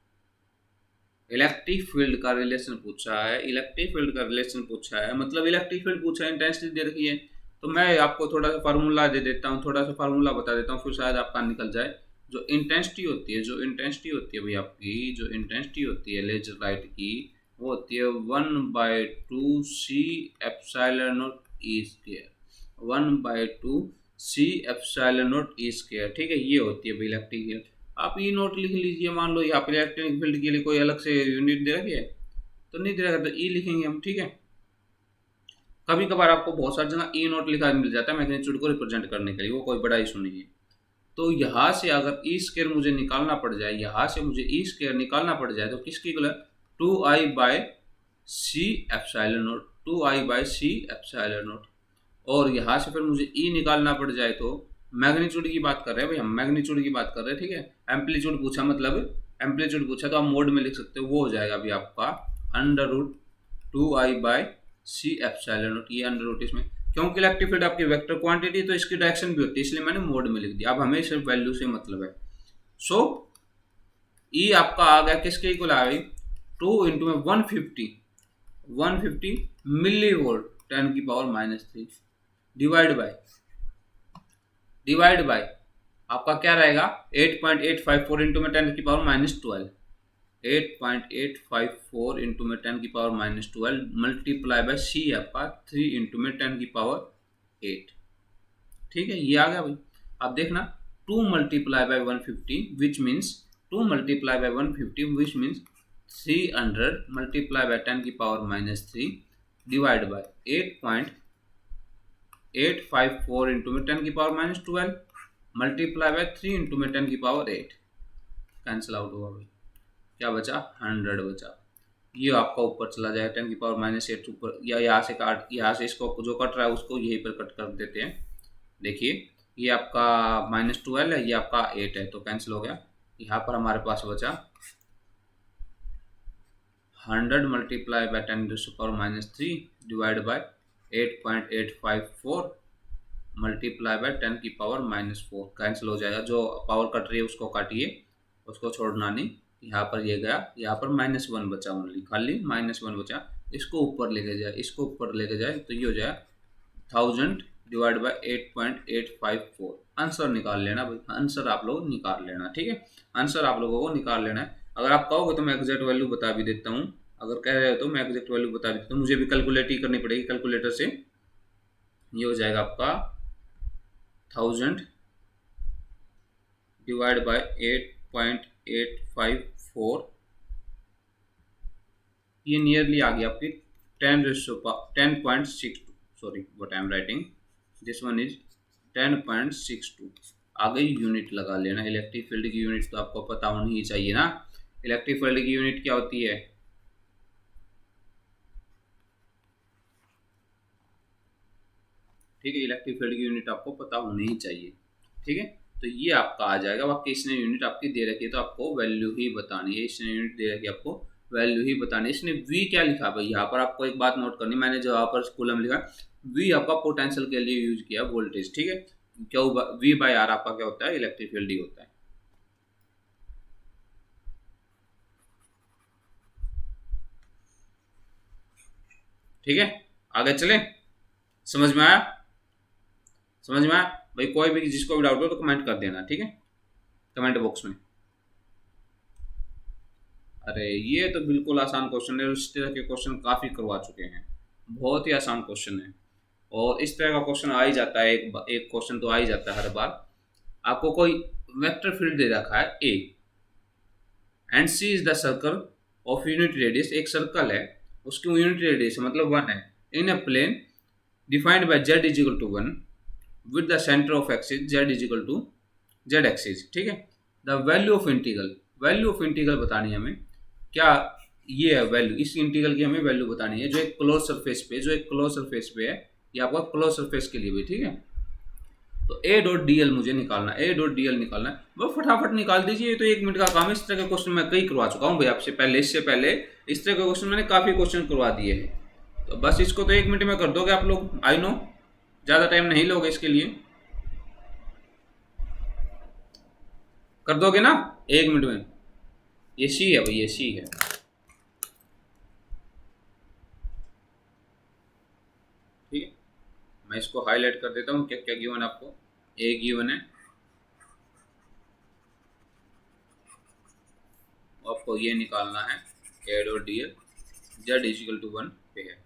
इलेक्ट्रिक फील्ड का रिलेशन पूछा है, इलेक्ट्रिक फील्ड का रिलेशन पूछा है, मतलब इलेक्ट्रिक फील्ड पूछा है, इंटेंसिटी दे रखी है, तो मैं आपको थोड़ा सा फार्मूला दे देता हूँ, थोड़ा सा फार्मूला बता देता हूँ, फिर शायद आपका निकल जाए। जो इंटेंसिटी होती है, जो इंटेंसिटी होती है भाई आपकी, जो इंटेंसिटी होती है लेजर लाइट की, वो होती है 1/2 C epsilon naught E square, 1/2 C epsilon naught E square, ठीक है, ये होती है भाई इलेक्ट्रिक फील्ड। आप ई नोट लिख लीजिए, मान लो यहाँ पे इलेक्ट्रिक फील्ड के लिए कोई अलग से यूनिट दे रखी है तो नहीं दे रखा, तो ई लिखेंगे हम, ठीक है। कभी कभार आपको बहुत सारी जगह ई नोट लिखा मिल जाता है मैग्नीट्यूड को रिप्रेजेंट करने के लिए, वो कोई बड़ा इशू नहीं है। तो यहाँ से अगर ई स्क्वायर मुझे निकालना पड़ जाए, यहाँ से मुझे ई स्क्वायर निकालना पड़ जाए, तो किसकी इक्वल है, 2i/c epsilon not, 2i/c epsilon not. और यहाँ से फिर मुझे ई निकालना पड़ जाए, तो मैग्नीट्यूड की बात कर रहे हैं भाई हम, मैग्नीट्यूड की बात कर रहे हैं, ठीक है। एम्पलीट्यूड पूछा, मतलब एम्पलीट्यूड पूछा तो आप मोड में लिख सकते हो, वो हो जाएगा अभी आपका √2i/c एप्सिलॉन नॉट। ये अंडर रूट इसमें क्योंकि इलेक्ट्रिक फील्ड आपकी वेक्टर क्वांटिटी तो इसकी डायरेक्शन भी होती है, इसलिए मैंने मोड में लिख दिया। अब हमें सिर्फ वैल्यू से मतलब है। सो ई आपका आ गया किसके इक्वल आ गई, 2 इंटू में 150 मिली वोल्ट 10⁻³ डिवाइड बाय आपका क्या रहेगा 8.854 इंटू में 10⁻12 8.854 इंटू में 10⁻12 मल्टीप्लाई बाय सी आपका 3 इंटू में 10⁸। ठीक है, ये आ गया भाई। अब देखना 2 multiply by 150 which means 2 multiply by 150 which means 300 multiply by 10⁻³ divide by 8.854 into में 10⁻12 मल्टीप्लाई बाय 3 इंटू में 10⁸। कैंसिल आउट हुआ भाई, क्या बचा 100 बचा। ये आपका ऊपर चला जाएगा 10⁻8 ऊपर, या यहाँ से काट, यहाँ से इसको जो कट रहा है उसको यहीं पर कट कर देते हैं। देखिए ये आपका -12 है, ये आपका 8 है, तो कैंसिल हो गया। यहाँ पर हमारे पास बचा 100 multiply by 10⁻³ divide by 8.854 multiply by 10⁻⁴। Cancel हो जाएगा, जो पावर कट रही है उसको काटिए, उसको छोड़ना नहीं। यहाँ पर ये गया, यहाँ पर -1 बचा, ओनली खाली -1 बचा। इसको ऊपर लेके जाए, इसको ऊपर लेके जाए तो ये हो जाए 1000 डिवाइड बाय 8.854। आंसर निकाल लेना भाई, आंसर आप लोग निकाल लेना। ठीक है, आंसर आप लोगों को निकाल लेना है। अगर आप कहोगे तो मैं एग्जैक्ट वैल्यू बता भी देता हूँ, अगर कह रहे हो तो मैं एग्जैक्ट वैल्यू बता भी देता हूँ। मुझे भी कैलकुलेट ही करनी पड़ेगी कैलकुलेटर से। ये हो जाएगा आपका 1000 डिवाइड बाय 8.854, ये नियरली आ गया आपकी 10.62। Sorry what I am writing, this one is 10.62। आ गई, यूनिट लगा लेना। इलेक्ट्रिक फील्ड की यूनिट तो आपको पता होनी ही चाहिए ना। इलेक्ट्रिक फील्ड की यूनिट क्या होती है, ठीक है, इलेक्ट्रिक फील्ड की यूनिट आपको पता होनी ही चाहिए। ठीक है, तो ये आपका आ जाएगा। बाकी इसने यूनिट आपकी दे रखी है तो आपको वैल्यू ही बतानी है। इसने यूनिट दे रखी है, आपको वैल्यू ही बतानी है। इसने वी क्या लिखा भाई, यहाँ पर आपको एक बात नोट करनी, मैंने जो यहाँ पर कॉलम लिखा वी आपका पोटेंशियल के लिए यूज किया वोल्टेज। ठीक है, क्या वी बाय आर आपका क्या होता है, इलेक्ट्रिक फील्ड ही होता है। ठीक है, आगे चले, समझ में आया, समझ में आया भाई। कोई भी जिसको भी डाउट हो तो कमेंट कर देना, ठीक है, कमेंट बॉक्स में। अरे ये तो बिल्कुल आसान क्वेश्चन है, इस तरह के क्वेश्चन काफ़ी करवा चुके हैं, बहुत ही आसान क्वेश्चन है। और इस तरह का क्वेश्चन आ ही जाता है, एक क्वेश्चन तो आ ही जाता है हर बार। आपको कोई वेक्टर फील्ड दे रखा है A and C is the circle of unit radius, एक सर्कल है उसकी यूनिट रेडियस मतलब 1 है, in a plane defined by z is equal to 1 with the centre of axis z is equal to z axis. ठीक है, the value of integral, value of integral बतानी है हमें, क्या ये है वैल्यू, इस इंटीग्रल की हमें वैल्यू बतानी है, जो एक क्लोज सरफेस पे, जो एक क्लोज सरफेस पे है, ये आपका क्लोज सरफेस के लिए भी। ठीक है, तो ए डॉट डी एल मुझे निकालना है, ए डॉट डी एल निकालना है, वो फटाफट निकाल दीजिए, ये तो 1 मिनट का काम है। इस तरह के क्वेश्चन मैं कई करवा चुका हूँ भाई आपसे पहले, इससे पहले इस तरह के क्वेश्चन मैंने काफ़ी क्वेश्चन करवा दिए हैं। तो बस इसको तो 1 मिनट में कर दोगे आप लोग, आई नो ज़्यादा टाइम नहीं लोगे इसके लिए, कर दोगे ना 1 मिनट में। ये सी है भाई, ये सी है। ठीक है, मैं इसको हाईलाइट कर देता हूँ, क्या क्या गिवन है आपको। ए गिवन है, आपको ये निकालना है a dot d l, z is equal to 1 पे है,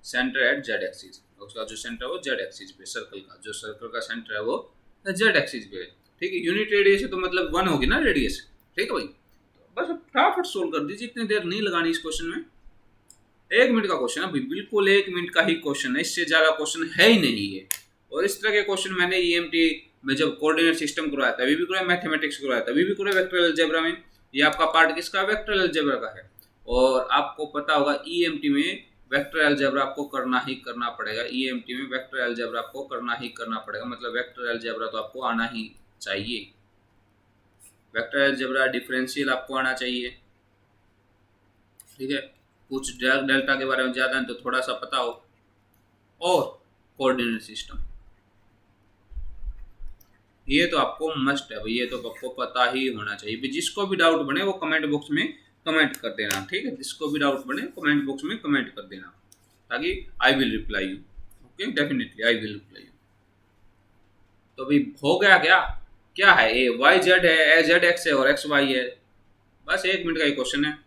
सेंटर एट जेड एक्सिस, उसका जो सेंटर है वो जेड एक्सिस पे, सर्कल का जो सर्कल का सेंटर है वो जेड एक्सिस पे है। ठीक है, यूनिट रेडियस है तो मतलब 1 होगी ना रेडियस। ठीक है भाई, तो बस फटाफट सोल्व कर दीजिए, इतनी देर नहीं लगानी इस क्वेश्चन में। 1 मिनट का क्वेश्चन है भाई, बिल्कुल 1 मिनट का ही क्वेश्चन है, इससे ज़्यादा क्वेश्चन है ही नहीं है। और इस तरह के क्वेश्चन मैंने ईएमटी में जब कोऑर्डिनेट सिस्टम करवाया था, अभी भी करवाया, मैथमेटिक्स करवाया था, अभी भी करवाया वेक्टर अलजेब्रा में। ये आपका पार्ट किसका, वेक्टर अलजेब्रा का है। और आपको पता होगा ईएमटी में वेक्टर अलजेब्रा आपको करना ही करना पड़ेगा, ईएमटी में वेक्टर अलजेब्रा आपको करना ही करना पड़ेगा, मतलब वेक्टर अलजेब्रा तो आपको आना ही चाहिए। वेक्टर अलजेब्रा डिफरेंशियल आपको आना चाहिए। ठीक है, कुछ डेल्टा के बारे में ज़्यादा है तो थोड़ा सा पता हो। और कोऑर्डिनेट सिस्टम। ये तो आपको मस्ट है भाई, ये तो आपको पता ही होना चाहिए भाई। जिसको भी डाउट बने वो कमेंट बॉक्स में कमेंट कर देना, ठीक है। जिसको भी डाउट बने कमेंट बॉक्स में कमेंट कर देना, ताकि I will reply you. Okay, definitely I will reply you. तो भाई हो गया क्या? क्या है? ए वाई जेड है, ए जेड एक्स है और एक्स वाई है। बस 1 मिनट का ही क्वेश्चन है।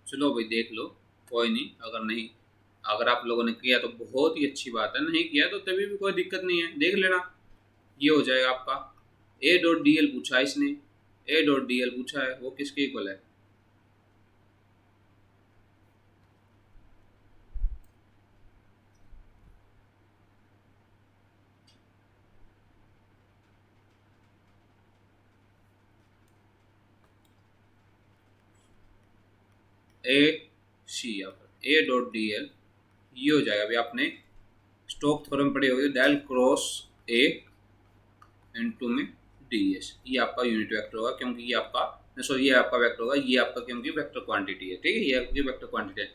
चलो भाई देख लो, कोई नहीं। अगर नहीं, अगर आप लोगों ने किया तो बहुत ही अच्छी बात है, नहीं किया तो तभी भी कोई दिक्कत नहीं है, देख लेना। ये हो जाएगा आपका। ए डॉट डी एल पूछा है इसने, ए डॉट डी एल पूछा है, वो किसके इक्वल है? ए सी, यहाँ पर ए डॉट डी एल ये हो जाएगा। अभी आपने स्टोक थ्योरम पढ़ी होगी, डेल क्रॉस ए इनटू में डी एस। ये आपका यूनिट वेक्टर होगा, क्योंकि ये आपका, सॉरी, ये आपका वेक्टर होगा, ये आपका क्योंकि वेक्टर क्वांटिटी है, ठीक है। ये आपकी वेक्टर क्वांटिटी है।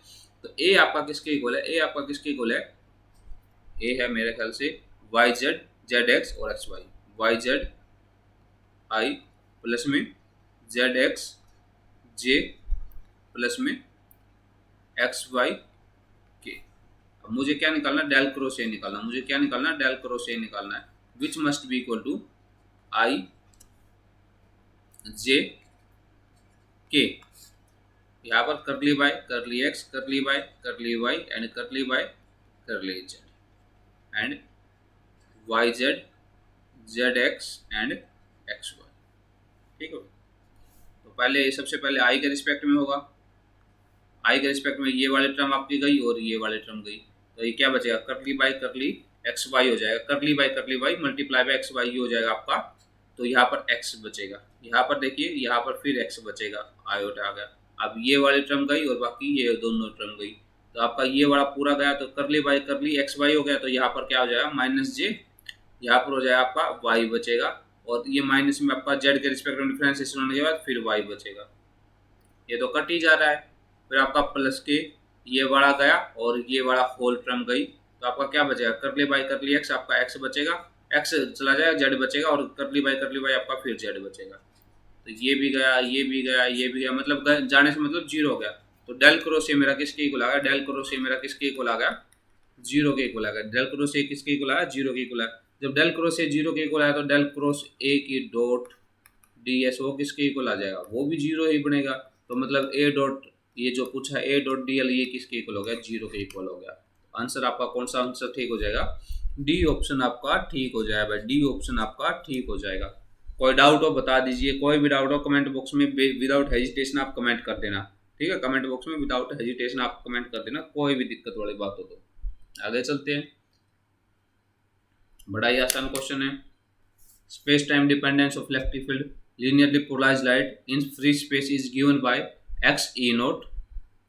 तो ए आपका किसके इक्वल है? ए आपका किसके इक्वल है? ए है मेरे ख्याल से वाई जेड, जेड एक्स और x y. Y z i plus में जेड एक्स जे प्लस में एक्स वाई के। अब मुझे क्या निकालना? डेल क्रॉस ए निकालना। मुझे क्या निकालना? डेल क्रॉस ए निकालना है, which must be equal to I J K. यहाँ पर करली बाय करली x, curly by curly y and curly by curly z and y z, z x and x y, ठीक है। तो पहले सबसे पहले आई के रिस्पेक्ट में होगा। आई के रिस्पेक्ट में ये वाली टर्म आपकी गई और ये वाली टर्म गई, तो ये क्या बचेगा? करली बाय करली एक्स वाई हो जाएगा। Curly by multiply by x y हो जाएगा आपका। तो यहाँ पर एक्स बचेगा, यहाँ पर देखिए, यहाँ पर फिर एक्स बचेगा, आयोटा आ गया। अब ये वाली टर्म गई और बाकी ये दोनों टर्म गई, तो आपका ये वाला पूरा गया। तो करली बाय करली एक्स वाई हो गया, तो यहाँ पर क्या हो जाएगा? माइनस जे। यहाँ पर हो जाएगा आपका वाई बचेगा, और ये माइनस में आपका जेड के रिस्पेक्ट में डिफरेंशिएशन होने के बाद फिर वाई बचेगा। ये तो कट ही जा रहा है। फिर आपका प्लस के ये वाला गया और ये वाला होल टर्म गई, तो आपका क्या बचेगा? करली बाई करली एक्स, आपका एक्स बचेगा, एक्स चला जाएगा, जेड बचेगा, और करली बाई आपका फिर जेड बचेगा। तो ये भी गया, ये भी गया, ये भी गया, मतलब जाने से मतलब जीरो हो गया। तो डेल क्रॉस ये मेरा किसके इक्वल आ गया? डेल क्रॉस ये मेरा किसके इक्वल आ गया? जीरो के इक्वल आ गया। डेल क्रॉस ए किसके इक्वल आया? जीरो के इक्वल आया। जब डेल क्रॉस ए जीरो के इक्वल आया, तो डेल क्रॉस ए की डॉट डी एस वो किसके इक्वल आ जाएगा? वो भी जीरो ही बनेगा। तो मतलब ए डॉट, ये जो पूछा है ए डॉट डी एल, ये किसके इक्वल हो गया? जीरो के इक्वल हो गया। आंसर आपका कौन सा आंसर ठीक हो जाएगा? डी ऑप्शन आपका ठीक हो जाएगा। डी ऑप्शन आपका ठीक हो जाएगा। कोई डाउट हो बता दीजिए, कोई भी डाउट हो कमेंट बॉक्स में विदाउट हेजिटेशन आप कमेंट कर देना, ठीक है। कमेंट बॉक्स में विदाउट हेजिटेशन आप कमेंट कर देना, कोई भी दिक्कत वाली बात हो तो। आगे चलते हैं, बड़ा ही आसान क्वेश्चन है। Space time dependence of electric field linearly polarized light in free space is given by x e naught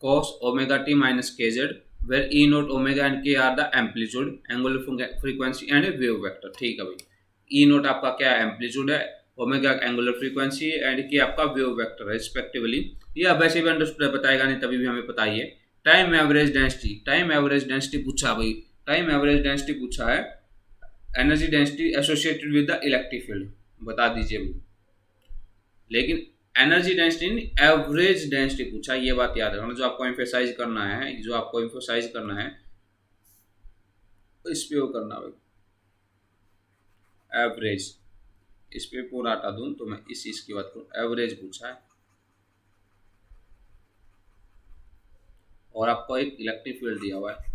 cos omega t minus kz, where e naught omega and k are the amplitude, angular frequency and wave vector। ठीक है भाई, e naught आपका क्या amplitude है, omega angular frequency and के आपका wave vector है respectively. ये वैसे भी अंडरस्टूड बताएगा नहीं, तभी भी हमें पता ही है। Time average density, time average density पूछा भाई, टाइम एवरेज डेंसिटी पूछा है। Energy density associated with the electric field बता दीजिए भाई। लेकिन एनर्जी डेंसिटी एवरेज डेंसिटी पूछा, ये बात याद रखना। जो आपको एम्फेसाइज करना है, जो आपको एम्फेसाइज करना है इस पे वो करना भाई, एवरेज। इस पे पूरा हटा दूं तो मैं इस चीज की बात करूं, एवरेज पूछा है। और आपको एक इलेक्ट्रिक फील्ड दिया हुआ है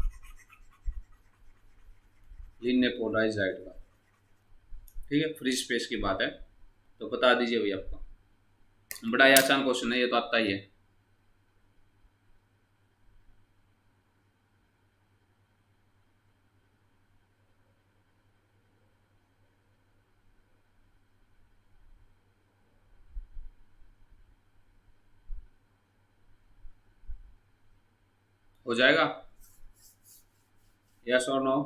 लीनियर पोलराइज्ड लाइट का, ठीक है। फ्री स्पेस की बात है, तो बता दीजिए भाई आपको। बड़ा ही आसान क्वेश्चन है, ये तो आता ही है। हो जाएगा? यस और नो?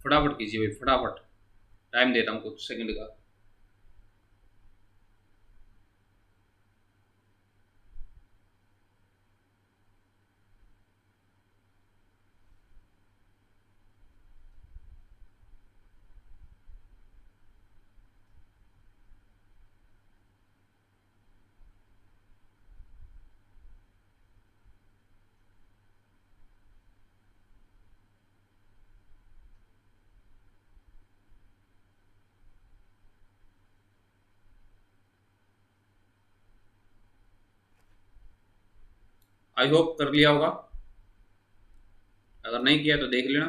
फटाफट कीजिए भाई, फटाफट। टाइम देता हूँ कुछ सेकंड का। आई होप कर लिया होगा, अगर नहीं किया तो देख लेना।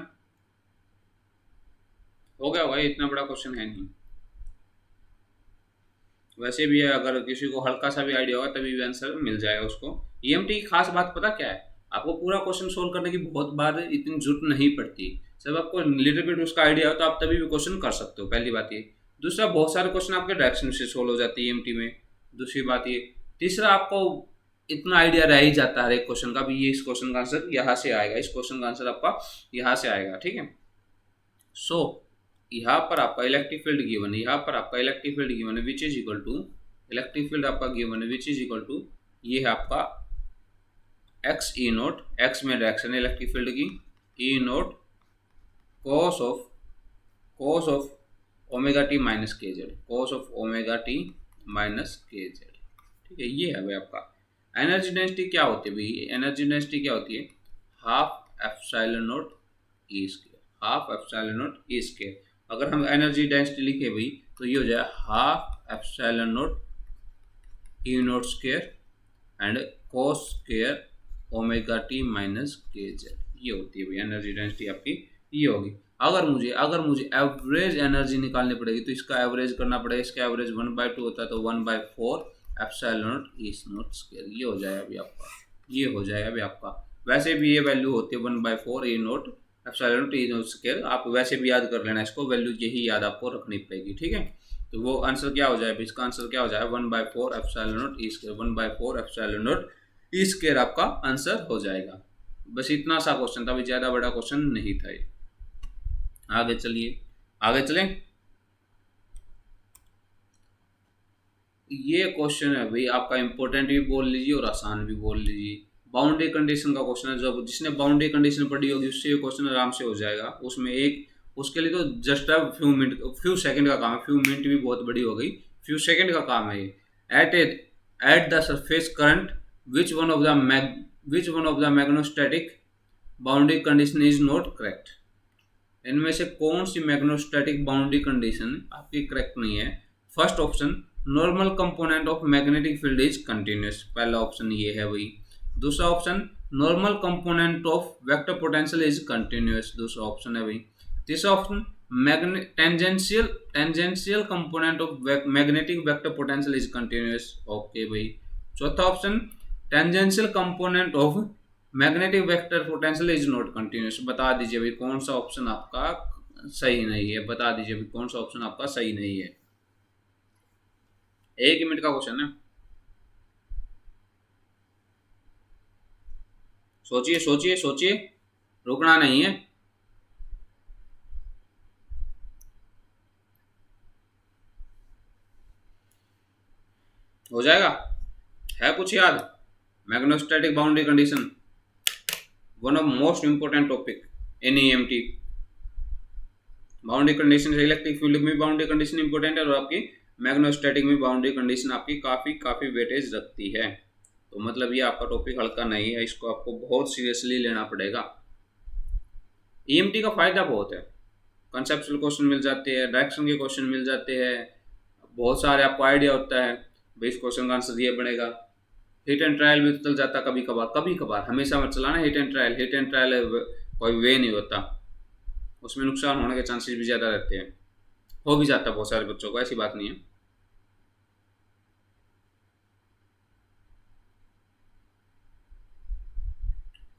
हो गया होगा, ये इतना बड़ा क्वेश्चन है नहीं। वैसे भी है, अगर किसी को हल्का सा भी आइडिया होगा तभी भी आंसर मिल जाएगा उसको। ईएमटी की खास बात पता क्या है, आपको पूरा क्वेश्चन सोल्व करने की बहुत बार इतनी जरूरत नहीं पड़ती। जब आपको लिटिल बिट उसका आइडिया हो तो आप तभी भी क्वेश्चन कर सकते हो, पहली बात ये। दूसरा, बहुत सारे क्वेश्चन आपके डायरेक्शन से सोल्व हो जाते हैं ईएमटी में, दूसरी बात ये। तीसरा, आपको इतना आइडिया रह ही जाता है हर एक क्वेश्चन का भी, ये इस क्वेश्चन का आंसर यहाँ से आएगा, इस क्वेश्चन का आंसर आपका यहाँ से आएगा, ठीक है। सो यहाँ पर आपका इलेक्ट्रिक फील्ड गिवन है, यहाँ पर आपका इलेक्ट्रिक फील्ड गिवन है which is equal to, electric field आपका गिवन है विच इज इक्वल टू, ये है आपका एक्स ई नोट, एक्स में डायरेक्शन है इलेक्ट्रिक फील्ड की, E naught cos of omega T minus K Z, cos of omega T minus K Z, ठीक है। ये है भाई आपका एनर्जी डेंसिटी। क्या होती है भाई एनर्जी डेंसिटी? क्या होती है? Half epsilon naught E square, half epsilon naught E square. अगर हम एनर्जी डेंसिटी लिखे भाई तो ये हो जाए half epsilon naught E naught square and cos square omega T minus K Z, ये होती है भाई एनर्जी डेंसिटी आपकी, ये होगी। अगर मुझे एवरेज एनर्जी निकालनी पड़ेगी तो इसका एवरेज करना पड़ेगा, इसका एवरेज 1/2 होता है तो 1/4 epsilon naught E naught square, ये हो जाएगा अभी आपका, ये हो जाएगा अभी आपका। वैसे भी ये वैल्यू होती है 1/4 E naught epsilon naught E naught square, आप वैसे भी याद कर लेना इसको, वैल्यू यही याद आपको रखनी पड़ेगी, ठीक है। तो वो आंसर क्या हो जाएगा, इसका आंसर क्या हो जाएगा 1/4 epsilon naught E square, 1/4 epsilon naught E square आपका आंसर हो जाएगा। बस इतना सा क्वेश्चन था, अभी ज्यादा बड़ा क्वेश्चन नहीं था ये। आगे चलिए, आगे चलें। ये क्वेश्चन है भाई आपका, इंपॉर्टेंट भी बोल लीजिए और आसान भी बोल लीजिए। बाउंड्री कंडीशन का क्वेश्चन है, जब जिसने बाउंड्री कंडीशन पढ़ी होगी उससे ये क्वेश्चन आराम से हो जाएगा। उसमें एक, उसके लिए तो just a few minute, few second का काम है, फ्यू मिनट भी बहुत बड़ी हो गई, फ्यू सेकंड का काम है ये। At the surface current which one of the magnetostatic boundary condition is not correct. इनमें से कौन सी मैग्नेटोस्टैटिक बाउंड्री कंडीशन आपकी करेक्ट नहीं है? First option, normal component of magnetic field is continuous, पहला ऑप्शन ये है भाई। दूसरा option, normal component of vector potential is continuous, दूसरा ऑप्शन है भाई। तीसरा option, tangential component of magnetic vector potential is continuous, okay भाई। चौथा option, tangential component of magnetic vector potential is not continuous. बता दीजिए भाई कौन सा ऑप्शन आपका सही नहीं है, बता दीजिए भाई कौन सा ऑप्शन आपका सही नहीं है। एक ही मिनट का क्वेश्चन है, सोचिए सोचिए सोचिए, रुकना नहीं है। हो जाएगा? है कुछ याद? Magnetostatic boundary condition, one of most important topic in EMT. Boundary condition, electric field में बाउंड्री कंडीशन इंपोर्टेंट है और आपकी मैग्नेटोस्टैटिक में बाउंड्री कंडीशन आपकी काफी काफी वेटेज रखती है। तो मतलब ये आपका टॉपिक हल्का नहीं है, इसको आपको बहुत सीरियसली लेना पड़ेगा। ईएमटी का फायदा बहुत है, कंसेप्चुअल क्वेश्चन मिल जाते हैं, डायरेक्शन के क्वेश्चन मिल जाते हैं, बहुत सारे आपको आइडिया होता है भाई इस क्वेश्चन का आंसर ये बनेगा। हिट एंड ट्रायल भी चल जाता कभी कभार, कभी कभार, हमेशा मत चलाना hit and trial, hit and trial कोई वे नहीं होता, उसमें नुकसान होने के चांसेस भी ज़्यादा रहते हैं, हो भी जाता है बहुत सारे बच्चों को, ऐसी बात नहीं है।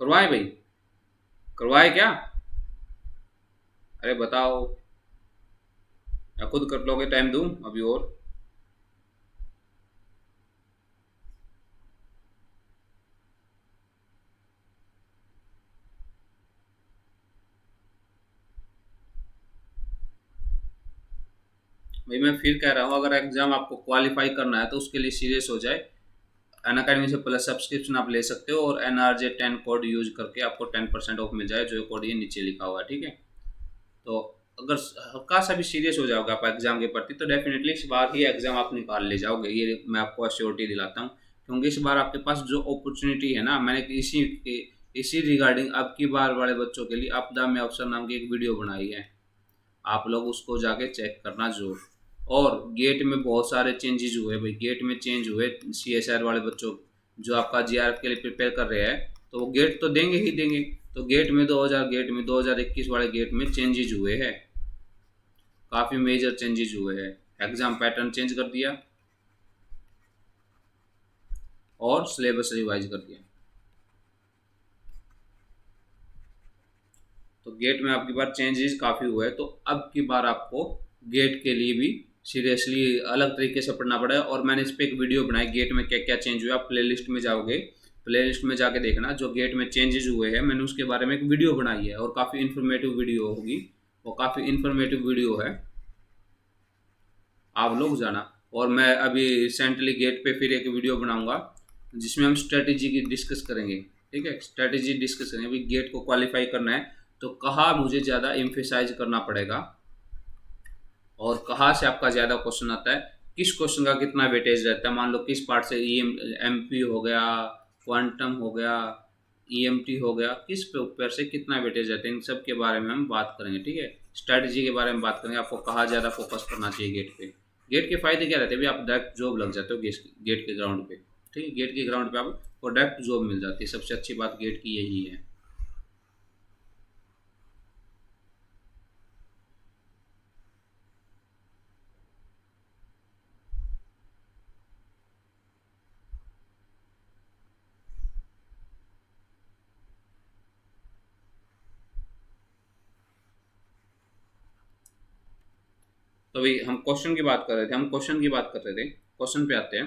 करवाए भाई, करवाए क्या? अरे बताओ, या खुद कर लोगे? टाइम दूं अभी और? भाई मैं फिर कह रहा हूँ, अगर एग्जाम आपको क्वालिफाई करना है तो उसके लिए सीरियस हो जाए। अनअकैडमी से प्लस सब्सक्रिप्शन आप ले सकते हो, और NRJ10 कोड यूज करके आपको 10% ऑफ मिल जाए, जो कोड ये नीचे लिखा हुआ है, ठीक है। तो अगर हल्का सा भी सीरियस हो जाओगे आप एग्जाम के प्रति, तो डेफिनेटली इस बार ही एग्जाम आप निकाल ले जाओगे, ये मैं आपको एश्योरिटी दिलाता हूँ। क्योंकि इस बार आपके पास जो अपॉर्चुनिटी है ना, मैंने इसी रिगार्डिंग अब की बार वाले बच्चों के लिए आपदा में अवसर नाम की एक वीडियो बनाई है, आप लोग उसको जाके चेक करना जरूर। और गेट में बहुत सारे चेंजेस हुए भाई, गेट में चेंज हुए। CSR वाले बच्चों जो आपका GRF के लिए प्रिपेयर कर रहे हैं, तो वो गेट तो देंगे ही देंगे। तो गेट में 2021 वाले गेट में चेंजेस हुए हैं, काफ़ी मेजर चेंजेस हुए हैं। एग्जाम पैटर्न चेंज कर दिया और सिलेबस रिवाइज कर दिया। तो गेट में आपकी बार चेंजेस काफ़ी हुए हैं, तो अब की बार आपको गेट के लिए भी सीरियसली अलग तरीके से पढ़ना पड़ेगा। और मैंने इस पर एक वीडियो बनाई, गेट में क्या क्या चेंज हुआ। आप प्लेलिस्ट में जाओगे, प्लेलिस्ट में जाके देखना, जो गेट में चेंजेस हुए हैं मैंने उसके बारे में एक वीडियो बनाई है, और काफ़ी इन्फॉर्मेटिव वीडियो होगी, वो काफ़ी इन्फॉर्मेटिव वीडियो है, आप लोग जाना। और मैं अभी रिसेंटली गेट पे फिर एक वीडियो बनाऊंगा जिसमें हम स्ट्रेटेजी की डिस्कस करेंगे, ठीक है। स्ट्रेटेजी डिस्कस करेंगे, अभी गेट को क्वालिफाई करना है तो कहाँ मुझे ज़्यादा एम्फेसाइज करना पड़ेगा, और कहाँ से आपका ज़्यादा क्वेश्चन आता है, किस क्वेश्चन का कितना वेटेज रहता है। मान लो किस पार्ट से MP हो गया, क्वांटम हो गया, EMT हो गया, किस पेपर से कितना वेटेज रहता है, इन सब के बारे में हम बात करेंगे, ठीक है। स्ट्रैटेजी के बारे में बात करेंगे, आपको कहाँ ज़्यादा फोकस करना चाहिए गेट पे। गेट के फायदे क्या रहते हैं, अभी आप डायरेक्ट जॉब लग जाते हो गेट के ग्राउंड पे, ठीक है। गेट के ग्राउंड पे आपको डायरेक्ट जॉब मिल जाती है, सबसे अच्छी बात गेट की यही है। तो भाई हम क्वेश्चन की बात कर रहे थे, क्वेश्चन पे आते हैं।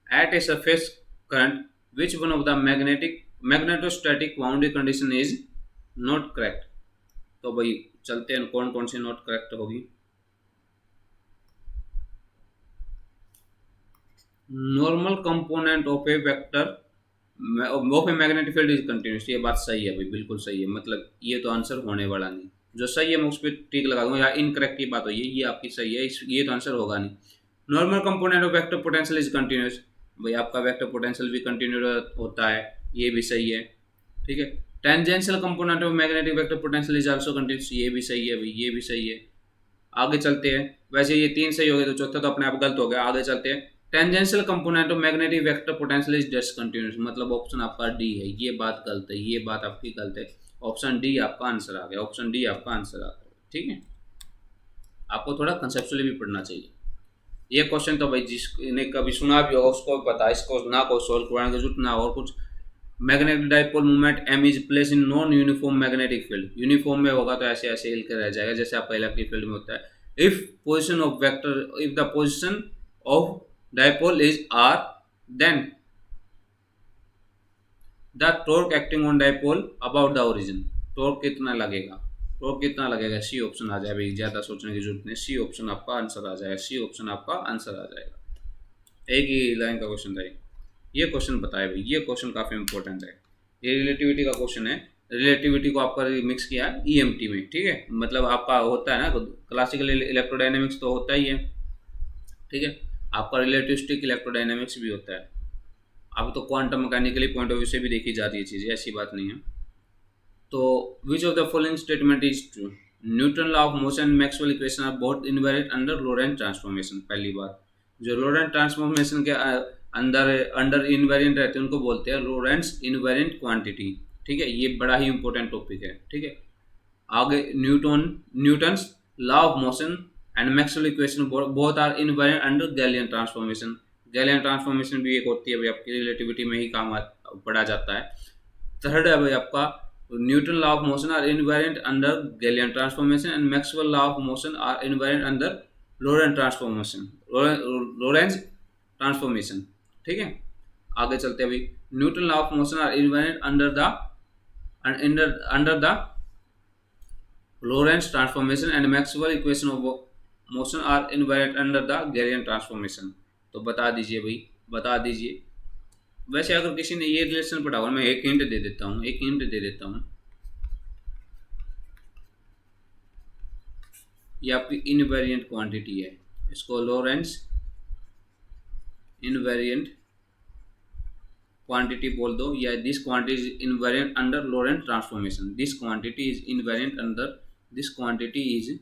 At a surface current which one of the magnetostatic boundary condition is not correct. तो भाई चलते हैं, कौन कौन सी नॉट करेक्ट होगी। Normal component of a vector of a magnetic field is continuous, ये बात सही है भाई, बिल्कुल सही है। मतलब ये तो आंसर होने वाला नहीं, जो सही है मैं उस पर टिक लगा दूंगा, या इनकरेक्ट की बात हुई है ये आपकी सही है, ये तो आंसर होगा नहीं। Normal component of vector potential is continuous, भाई आपका वेक्टर पोटेंशियल भी कंटिन्यूस होता है, ये भी सही है, ठीक है। Tangential component of magnetic vector potential is also continuous, ये भी सही है भाई, ये भी सही है। आगे चलते हैं, वैसे ये 3 सही हो गए, तो चौथा तो अपने आप गलत हो गया। आगे चलते हैं, tangential component of magnetic vector potential is discontinuous, मतलब ऑप्शन आपका डी है, ये बात गलत है, ये बात आपकी गलत है। ऑप्शन डी आपका आंसर आ गया, ऑप्शन डी आपका आंसर आ गया, ठीक है। आपको थोड़ा कंसेप्चुअली भी पढ़ना चाहिए। ये क्वेश्चन तो भाई जिसने कभी सुना भी होगा उसको भी पता है, इसको ना कोई सॉल्व कराने की जरूरत ना और कुछ। Magnetic dipole movement M is place in non uniform magnetic field, uniform में होगा तो ऐसे ऐसे हिल कर रह जाएगा, जैसे आपका इलेक्ट्रिक फील्ड में होता है। If the position of dipole is R, then the torque acting on dipole about the origin, torque कितना लगेगा, टॉर्क कितना लगेगा, सी ऑप्शन आ जाए भाई, ज़्यादा सोचने की जरूरत नहीं, सी ऑप्शन आपका आंसर आ जाएगा, सी ऑप्शन आपका आंसर आ जाएगा। एक ही लाइन का क्वेश्चन था ये क्वेश्चन बताए भाई, ये क्वेश्चन काफ़ी इंपॉर्टेंट है, ये रिलेटिविटी का क्वेश्चन है। रिलेटिविटी को आपका मिक्स किया EMT में, ठीक है। मतलब आपका होता है ना क्लासिकल इलेक्ट्रोडायनेमिक्स तो होता ही है, ठीक है। आपका रिलेटिविस्टिक इलेक्ट्रोडायनेमिक्स भी होता है। अब तो quantum mechanically point of view से भी देखी जाती है चीज़ें, ऐसी बात नहीं है। तो which of the following statement is true, Newton law of motion, Maxwell equation are both invariant under Lorentz transformation. पहली बात, जो लोरेंट ट्रांसफॉर्मेशन के अंदर अंडर इनवेरिएंट रहते हैं उनको बोलते हैं लोरेंट्स इनवेरिएंट क्वांटिटी, ठीक है। ये बड़ा ही इंपॉर्टेंट टॉपिक है, ठीक है। आगे Newton's law of motion and Maxwell equation both are invariant under Galilean transformation. Galilean transformation भी एक होती है भाई, आपकी रिलेटिविटी में ही काम पढ़ा जाता है। थर्ड है भाई आपका Newton law of motion are invariant under Galilean transformation and Maxwell law of motion are invariant under Lorentz transformation, Lorentz transformation, ठीक है। आगे चलते हैं भाई, Newton law of motion are invariant under the Lorentz transformation and Maxwell equation of motion are invariant under the Galilean transformation. तो बता दीजिए भाई, बता दीजिए। वैसे अगर किसी ने ये रिलेशन पढ़ा हुआ, मैं एक हिंट दे देता हूँ, एक हिंट दे देता हूँ। ये आपकी इनवेरिएंट क्वांटिटी है, इसको लॉरेंस इनवेरिएंट क्वांटिटी बोल दो, या this quantity is invariant under Laurent transformation. This quantity is invariant under, this quantity is,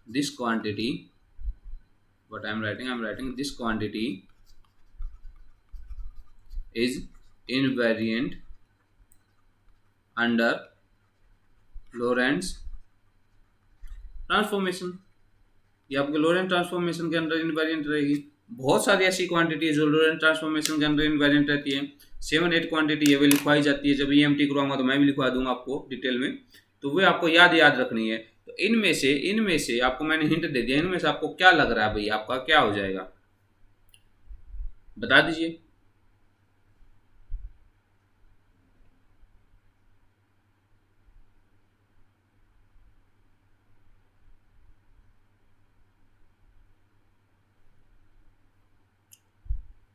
this quantity, what I'm writing this quantity is invariant under Lorentz transformation. ये आपके लोरेंट transformation के अंदर invariant रहेगी। बहुत सारी ऐसी क्वांटिटी है जो लोरेंट ट्रांसफॉर्मेशन के अंदर इनवेरिएंट रहती है। 7-8 क्वांटिटी ये भी लिखवाई जाती है। जब ईएमटी करवाऊंगा तो मैं भी लिखवा दूंगा आपको डिटेल में, तो वो आपको याद रखनी है। तो इनमें से आपको मैंने हिंट दे दिया, इनमें से आपको क्या लग रहा है भाई, आपका क्या हो जाएगा, बता दीजिए।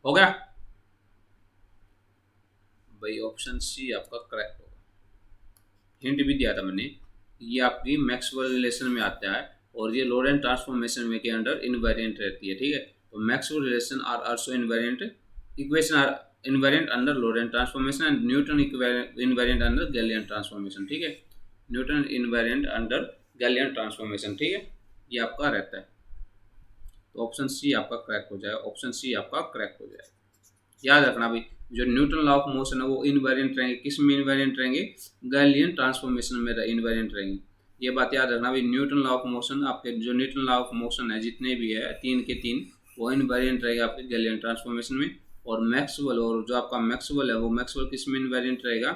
हो गया भाई, ऑप्शन सी आपका करेक्ट होगा। हिंट भी दिया था मैंने, ये आपकी मैक्सवेल रिलेशन में आता है और ये लोरेंट ट्रांसफॉर्मेशन में के अंडर इनवेरिएंट रहती है, ठीक है। तो Maxwell relation are also invariant, equation are invariant under Lorentz transformation and Newton invariant under Galilean transformation, ठीक है। Newton invariant under Galilean transformation, ठीक है, ये आपका रहता है। तो ऑप्शन सी आपका करेक्ट हो जाएगा, ऑप्शन सी आपका करेक्ट हो जाएगा। याद रखना भाई, जो न्यूटन लॉ ऑफ मोशन है वो इनवेरिएंट रहेंगे, किस में इनवेरिएंट रहेंगे, गैलियन ट्रांसफॉर्मेशन में इनवेरिएंट रहेंगे। ये बात याद रखना भाई, न्यूटन लॉ ऑफ मोशन, आपके जो न्यूटन लॉ ऑफ मोशन है जितने भी है 3 के 3 वो इनवेरिएंट रहेगा आपके गैलियन ट्रांसफॉर्मेशन में। और मैक्सवेल, और जो आपका मैक्सवेल है वो मैक्सवेल किस में इनवेरिएंट रहेगा,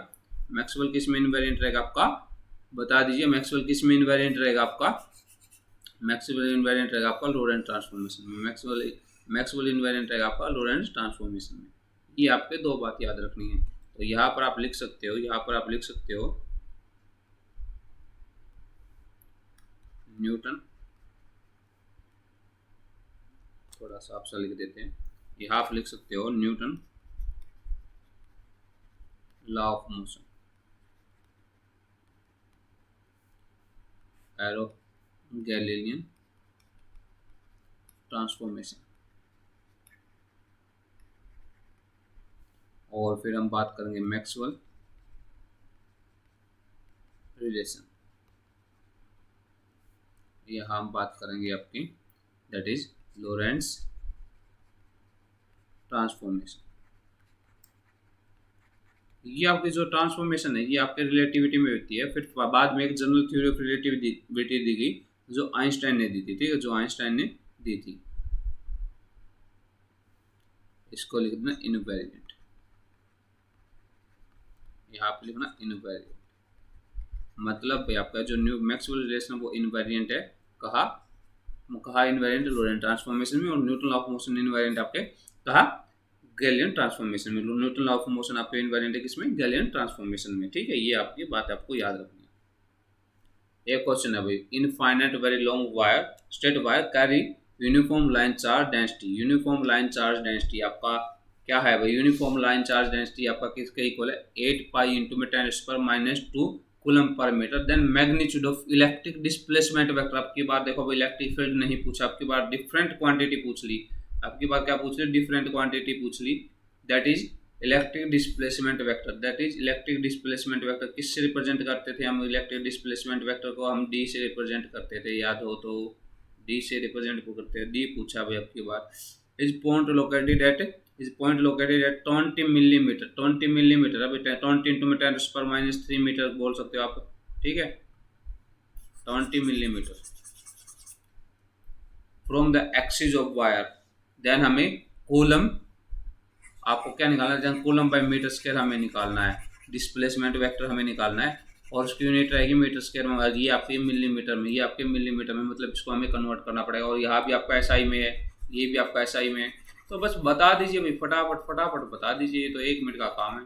मैक्सवेल किस में इनवेरिएंट रहेगा आपका, बता दीजिए। मैक्सवेल किस में इनवेरिएंट रहेगा आपका, मैक्सवेल इनवेरिएंट रहेगा आपका लोरेंट ट्रांसफॉर्मेशन में। मैक्सवेल इनवेरिएंट रहेगा आपका लोरेंट ट्रांसफॉर्मेशन में। ये आपके दो बात याद रखनी है। तो यहाँ पर आप लिख सकते हो, यहाँ पर आप लिख सकते हो न्यूटन, थोड़ा सा आप सा लिख देते हैं, यहाँ आप लिख सकते हो Newton law of motion, arrow Galilean transformation. और फिर हम बात करेंगे मैक्सवेल रिलेशन, यहाँ हम बात करेंगे आपकी दैट इज लोरेंट्स ट्रांसफॉर्मेशन। ये आपकी जो ट्रांसफॉर्मेशन है ये आपके रिलेटिविटी में होती है। फिर बाद में एक जनरल थ्योरी ऑफ रिलेटिविटी दी गई जो आइंस्टाइन ने दी थी, ठीक है, जो आइंस्टाइन ने दी थी। इसको लिख देना इनवेरिएंट, यहाँ पे लिखना इनवेरिएंट, मतलब भाई आपका जो न्यू मैक्सवेल रिलेशन वो इनवेरिएंट है। कहा इनवेरिएंट लोरेंट ट्रांसफॉर्मेशन में, और Newton law of motion invariant आपके कहा गैलियन ट्रांसफॉर्मेशन में। न्यूटन लॉ ऑफ मोशन आपके इनवेरिएंट है किसमें, गैलियन ट्रांसफॉर्मेशन में, ठीक है। ये आपकी बात आपको याद रखनी है। एक क्वेश्चन है भाई, infinite very long wire straight wire carry uniform line charge density. Uniform line charge density आपका क्या है भाई, यूनिफॉर्म लाइन चार्ज डेंसिटी आपका किसके इक्वल है, 8 पाई इंटू में 10⁻⁻2 कूलम पर metre. Then magnitude of electric displacement vector. आपकी बार देखो भाई इलेक्ट्रिक फील्ड नहीं पूछा, आपकी बार डिफरेंट क्वांटिटी पूछ ली, आपकी बार क्या पूछ ली, डिफरेंट क्वांटिटी पूछ ली। That is electric displacement vector, that is electric displacement vector किससे रिप्रेजेंट करते थे हम, इलेक्ट्रिक डिस्प्लेसमेंट वेक्टर को हम डी से रिप्रेजेंट करते थे, याद हो तो डी से रिप्रेजेंट करते हैं। डी पूछा भाई आपकी बार, is point located at, is point located at 20 millimetre, 20 millimetre, अभी 20 इंटू में 10⁻³ मीटर बोल सकते हो आप, ठीक है, 20 millimetre from the axis of wire. Then हमें कूलम, आपको क्या निकालना है, जहाँ कूलम बाय मीटर स्क्वायर हमें निकालना है, डिस्प्लेसमेंट वेक्टर हमें निकालना है, और उसकी यूनिट रहेगी मीटर स्क्वायर में। ये आपके मिलीमीटर में, ये आपके मिलीमीटर में, मतलब इसको हमें कन्वर्ट करना पड़ेगा। और यहाँ भी आपका एसआई में है, ये भी आपका एसआई में है। तो बस बता दीजिए भाई, फटाफट फटाफट बता दीजिए, ये तो 1 मिनट का काम है।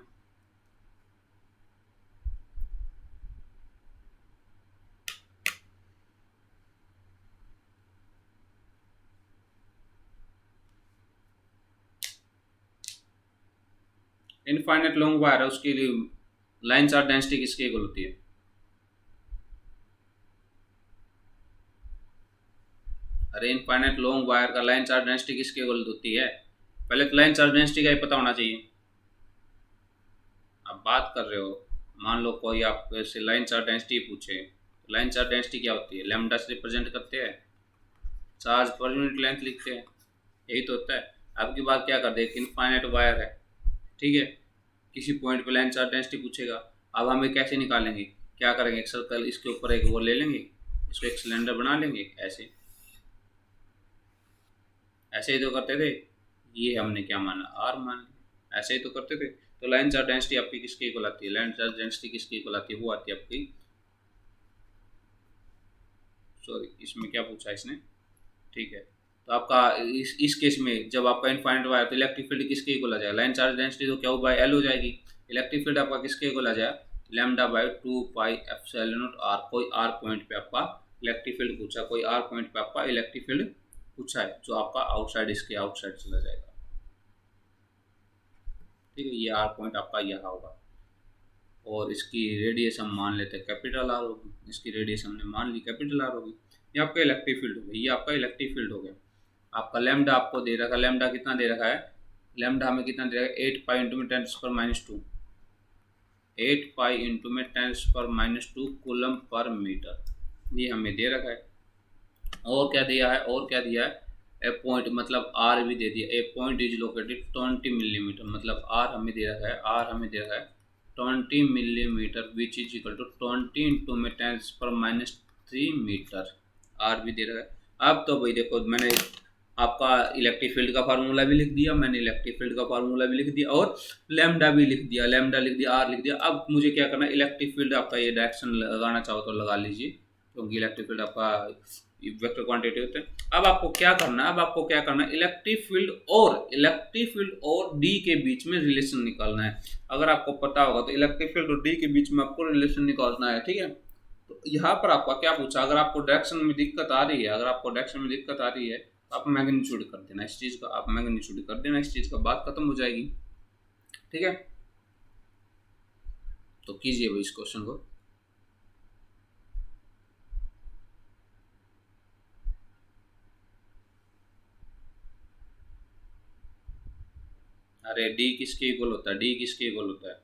इनफाइनाइट लॉन्ग वायर है उसके लिए लाइन चार्ज डेंसिटी किसके इक्वल होती है? अरे इनफाइनाइट लॉन्ग वायर का लाइन चार्ज डेंसिटी किसके इक्वल होती है? पहले तो लाइन चार्ज डेंसिटी का ही पता होना चाहिए। आप बात कर रहे हो, मान लो कोई आपसे लाइन चार्ज डेंसिटी पूछे, लाइन चार्ज डेंसिटी क्या होती है? लैम्डा से रिप्रेजेंट करते हैं, चार्ज पर यूनिट लेंथ लिखते हैं, यही तो होता है। आपकी बात क्या कर दे, इनफाइनाइट वायर है, ठीक है, किसी पॉइंट पे लाइन चार्ज डेंसिटी पूछेगा। अब हमें कैसे निकालेंगे, क्या करेंगे, एक सर्कल इसके ऊपर एक वो ले लेंगे, इसको एक सिलेंडर बना लेंगे, ऐसे ऐसे ही तो करते थे। ये हमने क्या माना, आर मान लिया, ऐसे ही तो करते थे। तो लाइन चार्ज डेंसिटी आपकी किसके इक्वल आती है? लाइन चार्ज डेंसिटी किसके इक्वल आती है? वो आती है आपकी, सॉरी इसमें क्या पूछा इसने, ठीक है। तो आपका इस केस में जब आपका इनफाइनाइट वायर, तो इलेक्ट्रिक फील्ड किसके इक्वल आ जाएगा? लाइन चार्ज डेंसिटी तो क्या बाय एल हो जाएगी। इलेक्ट्रिक फील्ड आपका किसके इक्वल आ जाएगा? Lambda by 2 pi epsilon naught r. कोई आर पॉइंट पे आपका इलेक्ट्रिक फील्ड पूछा, कोई आर पॉइंट पे आपका इलेक्ट्रिक फील्ड पूछा है, जो आपका आउटसाइड, इसके आउटसाइड चला जाएगा, ठीक है। ये आर पॉइंट आपका यहाँ होगा, और इसकी रेडियस हम मान लेते हैं कैपिटल आर होगी, इसकी रेडियस हमने मान ली कैपिटल आर होगी। ये आपका इलेक्ट्रिक फील्ड हो गया, ये आपका इलेक्ट्रिक फील्ड हो गया। आपका लैम्डा आपको दे रखा है, लैम्डा कितना दे रखा है? लैम्डा हमें कितना दे रखा है? 8 पाई इंटू में 10⁻², 8 पाई इंटू में 10⁻² कूलम पर मीटर, ये हमें दे रखा है। और क्या दिया है, और क्या दिया है? ए पॉइंट मतलब आर भी दे दिया, ए पॉइंट इज लोकेटेड 20 मिलीमीटर, मतलब आर हमें दे रखा है, आर हमें दे रखा है 20 millimetre, which is equal to 20 into में 10⁻³ मीटर, आर भी दे रखा है। अब तो भाई देखो, मैंने आपका इलेक्ट्रिक फील्ड का फार्मूला भी लिख दिया, मैंने इलेक्ट्रिक फील्ड का फार्मूला भी लिख दिया, और लैम्डा भी लिख दिया, लैम्डा लिख दिया, आर लिख दिया। अब मुझे क्या करना है, इलेक्ट्रिक फील्ड आपका ये डायरेक्शन लगाना चाहो तो लगा लीजिए, क्योंकि इलेक्ट्रिक फील्ड आपका वेक्टर क्वांटिटी होते हैं। अब आपको क्या करना है, अब आपको क्या करना है, इलेक्ट्रिक फील्ड और डी के बीच में रिलेशन निकालना है। अगर आपको पता होगा तो इलेक्ट्रिक फील्ड और डी के बीच में आपको रिलेशन निकालना है, ठीक है। तो यहाँ पर आपका क्या पूछा, अगर आपको डायरेक्शन में दिक्कत आ रही है, अगर आपको डायरेक्शन में दिक्कत आ रही है, तो आप मैग्नीट्यूड कर देना इस चीज का, आप मैग्नीट्यूड कर देना इस चीज का, बात खत्म हो जाएगी, ठीक है। तो कीजिए भाई इस क्वेश्चन को। अरे डी किसके इक्वल होता है, डी किसके इक्वल होता है?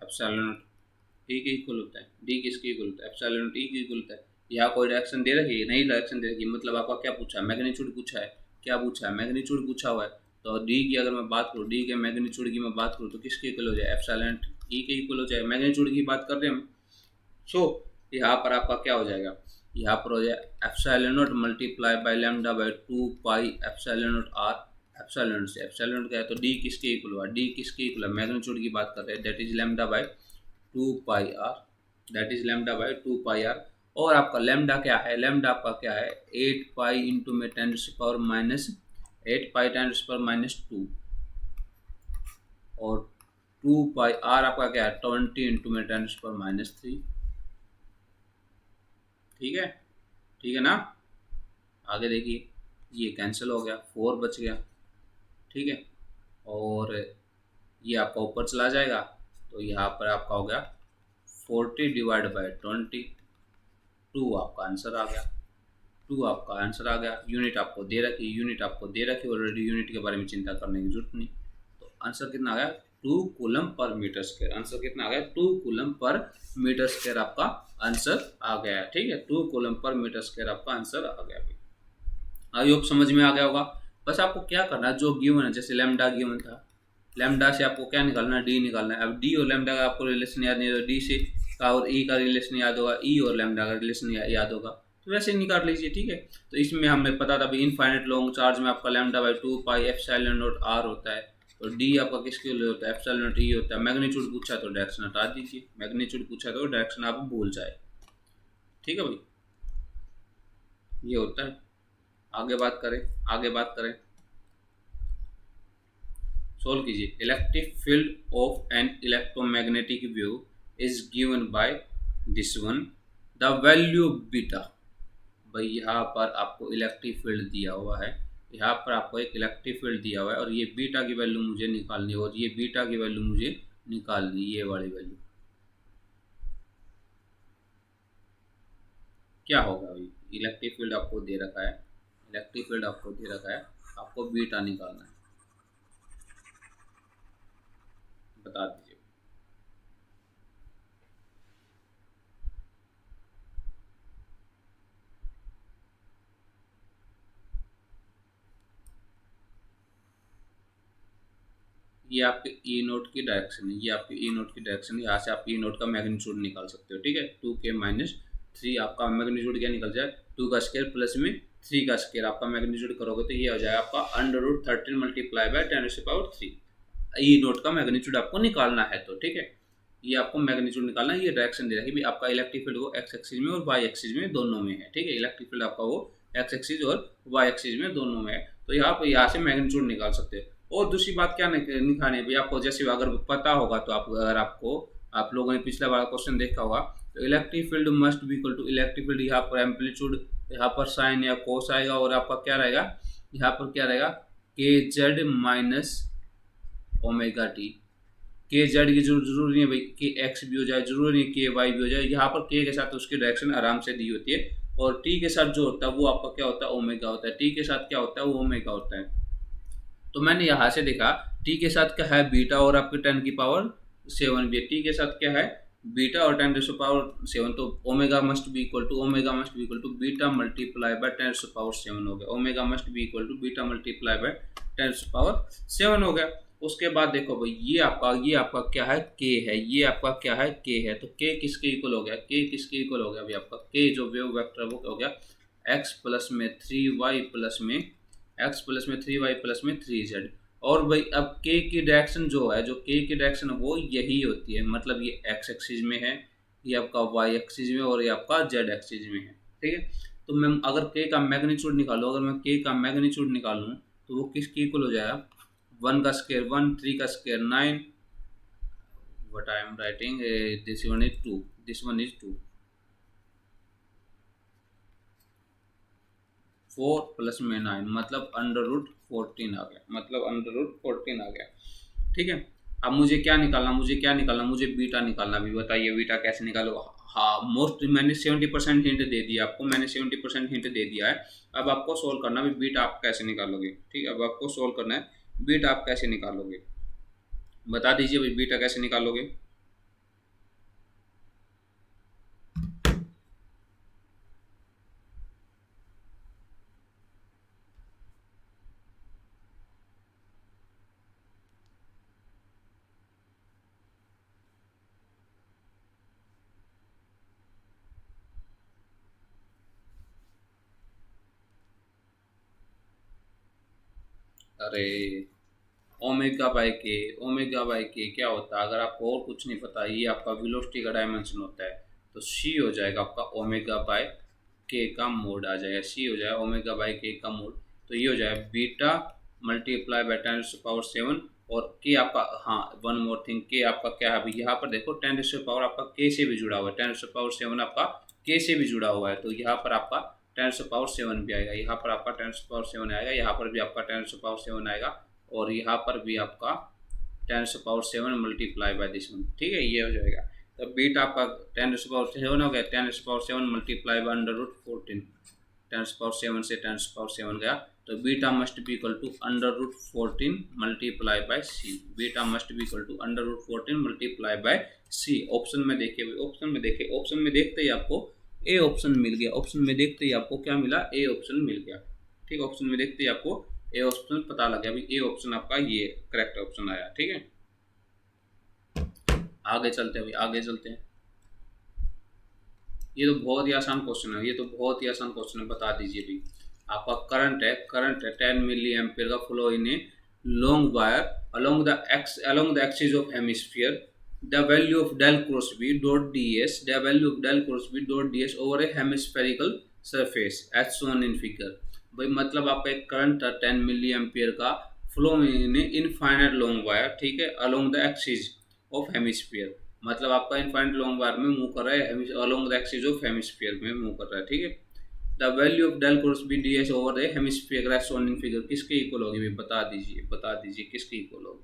एप्सिलॉन नॉट डी के इक्वल होता है। डी किसके इक्वल होता है? एप्सिलॉन नॉट ई के इक्वल होता है। यहाँ कोई डायरेक्शन दे रखी है? नहीं डायरेक्शन दे रखी है, मतलब आपका क्या पूछा है, मैग्नीट्यूड पूछा है। क्या पूछा है? मैग्नीट्यूड पूछा हुआ है। तो डी की अगर मैं बात करूँ, डी के मैग्नीट्यूड की मैं बात करूँ, तो किसके इक्वल हो जाए? एप्सिलॉन नॉट ई के इक्वल हो जाए, मैग्नीट्यूड की बात कर रहे हैं हम। सो यहाँ पर आपका क्या हो जाएगा, यहाँ पर हो जाए epsilon naught multiply by lambda by 2 pi epsilon naught r. Epsilon से एप्सिलॉन नॉट क्या है, तो डी किसके इक्वल हुआ, डी किसके इक्वल है, मैग्नीट्यूड की बात कर रहे हैं, that is lambda by 2 pi r, that is lambda by 2 pi r. और आपका लैम्डा क्या है, लैम्डा आपका क्या है, 8 पाई इंटू में 10⁻⁻, 8 पाई 10⁻², और 2 पाई आर आपका क्या है, 20 इंटू में 10⁻3, ठीक है, ठीक है ना। आगे देखिए, ये कैंसिल हो गया, 4 बच गया, ठीक है, और ये आपका ऊपर चला जाएगा, तो यहाँ पर आपका हो गया 40 डिवाइड बाई 20, 2 आपका आंसर आ गया, 2 आपका आंसर आ गया। यूनिट आपको दे रखी, यूनिट आपको दे रखी ऑलरेडी, यूनिट के बारे में चिंता करने की जरूरत नहीं। तो आंसर कितना आ गया, 2 कूलम पर मीटर स्क्वायर। आंसर कितना आ गया, 2 कूलम पर मीटर स्क्वायर आपका आंसर आ गया, ठीक है। 2 कूलम पर मीटर स्क्वायर आपका आंसर आ गया। आई होप समझ में आ गया होगा। बस आपको क्या करना है, जो गिवन है, जैसे लैम्डा गिवन था, लैम्डा से आपको क्या निकालना है, डी निकालना है। अब डी और लैम्डा का आपको रिलेशन याद नहीं है, तो डी से का और ई का रिलेशन याद होगा, ई और लैम्डा का रिलेशन याद होगा, तो वैसे निकाल लीजिए, ठीक है। तो इसमें हमें पता था इनफाइनाइट लॉन्ग चार्ज में आपका lambda by 2 pi epsilon naught r होता है, तो डी आपका किसके लिए होता है, एप्सिलॉन नॉट ई होता है। मैग्नीट्यूड पूछा तो डायरेक्शन हटा दीजिए, मैग्नीट्यूड पूछा तो डायरेक्शन आप भूल जाए, ठीक है भाई, ये होता है। आगे बात करें, आगे बात करें, सोल्व कीजिए। Electric field of an electromagnetic wave is given by this one, the value beta. भाई यहाँ पर आपको इलेक्ट्रिक फील्ड दिया हुआ है, यहाँ पर आपको एक इलेक्ट्रिक फील्ड दिया हुआ है और ये बीटा की वैल्यू मुझे निकालनी है, और ये बीटा की वैल्यू मुझे निकालनी है, ये वाली वैल्यू क्या होगा अभी। इलेक्ट्रिक फील्ड आपको दे रखा है, इलेक्ट्रिक फील्ड आपको दे रखा है, आपको बीटा निकालना है, बता दीजिए। ये आपके ई नोट की डायरेक्शन है, ये आपके ई नोट की डायरेक्शन है, यहाँ से आप ई नोट का मैग्नीट्यूड निकाल सकते हो, ठीक है। 2k-3 आपका मैग्नीट्यूड क्या निकल जाए, 2 का स्केयर प्लस में 3 का स्केयर, आपका मैग्नीट्यूड करोगे तो ये हो जाएगा आपका √13 मल्टीप्लाई बाय 10⁻³ ई नोट का मैग्नीट्यूड आपको निकालना है, तो ठीक है। ये आपको मैग्नीट्यूड निकालना है, ये डायरेक्शन दे रहा है कि आपका इलेक्ट्रिक फील्ड वो एक्स एक्सिस में और वाई एक्सिस में दोनों में है, ठीक है। इलेक्ट्रिक फील्ड आपका वो एक्स एक्सिस और वाई एक्सिस में दोनों में है, तो यहाँ पर यहाँ से मैग्नीट्यूड निकाल सकते हैं। और दूसरी बात क्या निकालनी है भाई आपको, जैसे अगर पता होगा तो आप, अगर आपको, आप लोगों ने पिछला वाला क्वेश्चन देखा होगा, तो electric field must be equal to electric field, यहाँ पर एम्पलीट्यूड, यहाँ पर साइन या कोस आएगा, और आपका क्या रहेगा, यहाँ पर क्या रहेगा, के जेड माइनस ओमेगा टी। के जेड की जरूरी नहीं है भाई, के एक्स भी हो जाए, जरूरी नहीं के वाई भी हो जाए, यहाँ पर के के साथ उसकी डायरेक्शन आराम से दी होती है, और टी के साथ जो होता है वो आपका क्या होता है, ओमेगा होता है, टी के साथ क्या होता है, वो ओमेगा होता है। तो मैंने यहाँ से देखा टी के साथ क्या है, बीटा, और आपके 10⁻7 भी है, टी के साथ क्या है, बीटा और 10⁻7, तो omega must be equal to beta multiply by 10⁻7 हो गया, omega must be equal to beta multiply by 10⁻7 हो गया। उसके बाद देखो भाई ये आपका क्या है, के है, ये आपका क्या है, के है, तो के किसके इक्वल हो गया, के किसके इक्वल हो गया भाई, आपका के जो वेव वेक्टर वो क्या हो गया, एक्स प्लस में 3y प्लस में एक्स प्लस में 3y प्लस में 3z। और भाई अब के की डायरेक्शन जो है, जो के की डायरेक्शन है वो यही होती है, मतलब ये एक्स एक्सिस में है, ये आपका वाई एक्सिस में, और ये आपका जेड एक्सिस में है, ठीक है। तो मैं अगर के का मैग्नीट्यूड निकालूँ, अगर मैं के का मैग्नीट्यूड निकालूँ तो वो किसके इक्वल हो जाएगा, 1 का स्केयर 1, 3 का square 9, what I am writing, this one is 2, this one is 2, 4 plus में 9, मतलब √14 आ गया, मतलब √14 आ गया, ठीक है। अब मुझे क्या निकालना, मुझे बीटा निकालना भी, बताइए बीटा कैसे निकालो। हाँ, मोस्ट मैंने 70% हिंट दे दिया आपको, मैंने 70% हिंट दे दिया है। अब आपको सोल्व करना भी, बीटा आप कैसे निकालोगे, ठीक है। अब आपको सोल्व करना है, बीटा आप कैसे निकालोगे, बता दीजिए भाई, बीटा कैसे निकालोगे। अरे ओमेगा बाई के क्या होता है, अगर आपको और कुछ नहीं पता, ये आपका वेलोसिटी का डायमेंशन होता है, तो सी हो जाएगा आपका ओमेगा बाई के का मोड आ जाएगा, सी हो जाएगा ओमेगा बाई के का मोड, तो ये हो जाएगा बीटा मल्टीप्लाई बाई 10⁻7, और के आपका, हाँ वन मोर थिंग, के आपका क्या है अभी, यहाँ पर देखो 10⁻, आपका के से भी जुड़ा हुआ है, 10⁻7 आपका के से भी जुड़ा हुआ है, तो यहाँ पर आपका 10⁻7 भी आएगा, यहाँ पर आपका 10⁻7 आएगा, यहाँ पर भी आपका 10⁻7 आएगा, और यहाँ पर भी आपका 10⁻7 मल्टीप्लाई बाय दिस वन, ठीक है, ये हो जाएगा। तो बीटा आपका 10⁻7 हो गया, 10⁻7 मल्टीप्लाई बाय √14, 10⁻7 से 10⁻7 गया, तो beta must be equal to √14 multiply by c, beta must be equal to √14 multiply by c. Option में देखिए, ऑप्शन में देखते ही आपको ए ऑप्शन मिल गया, ऑप्शन में देखते ही आपको क्या मिला, ए ऑप्शन मिल गया, ठीक, ऑप्शन में देखते ही आपको ए ऑप्शन पता लग गया, अभी ए ऑप्शन आपका ये करेक्ट ऑप्शन आया, ठीक है। आगे चलते हैं, आगे चलते हैं। ये तो बहुत ही आसान क्वेश्चन है, ये तो बहुत ही आसान क्वेश्चन है, बता दीजिए भी। आपका करंट है 10 मिली एम्पियर का flow in A long wire along the axis of hemisphere, the value of del cross b dot ds over a hemispherical surface as shown in figure। भाई मतलब आपका एक करंट 10 मिली एम्पियर का flow in infinite long wire, ठीक है, along the axis of hemisphere, मतलब आपका infinite long wire में मूव कर रहा है, along the axis of hemisphere में मूव कर रहा है, ठीक है। The value of del cross b d s over the hemisphere as shown in figure किसके इक्वल होगी भाई, बता दीजिए किसके इक्वल होगी।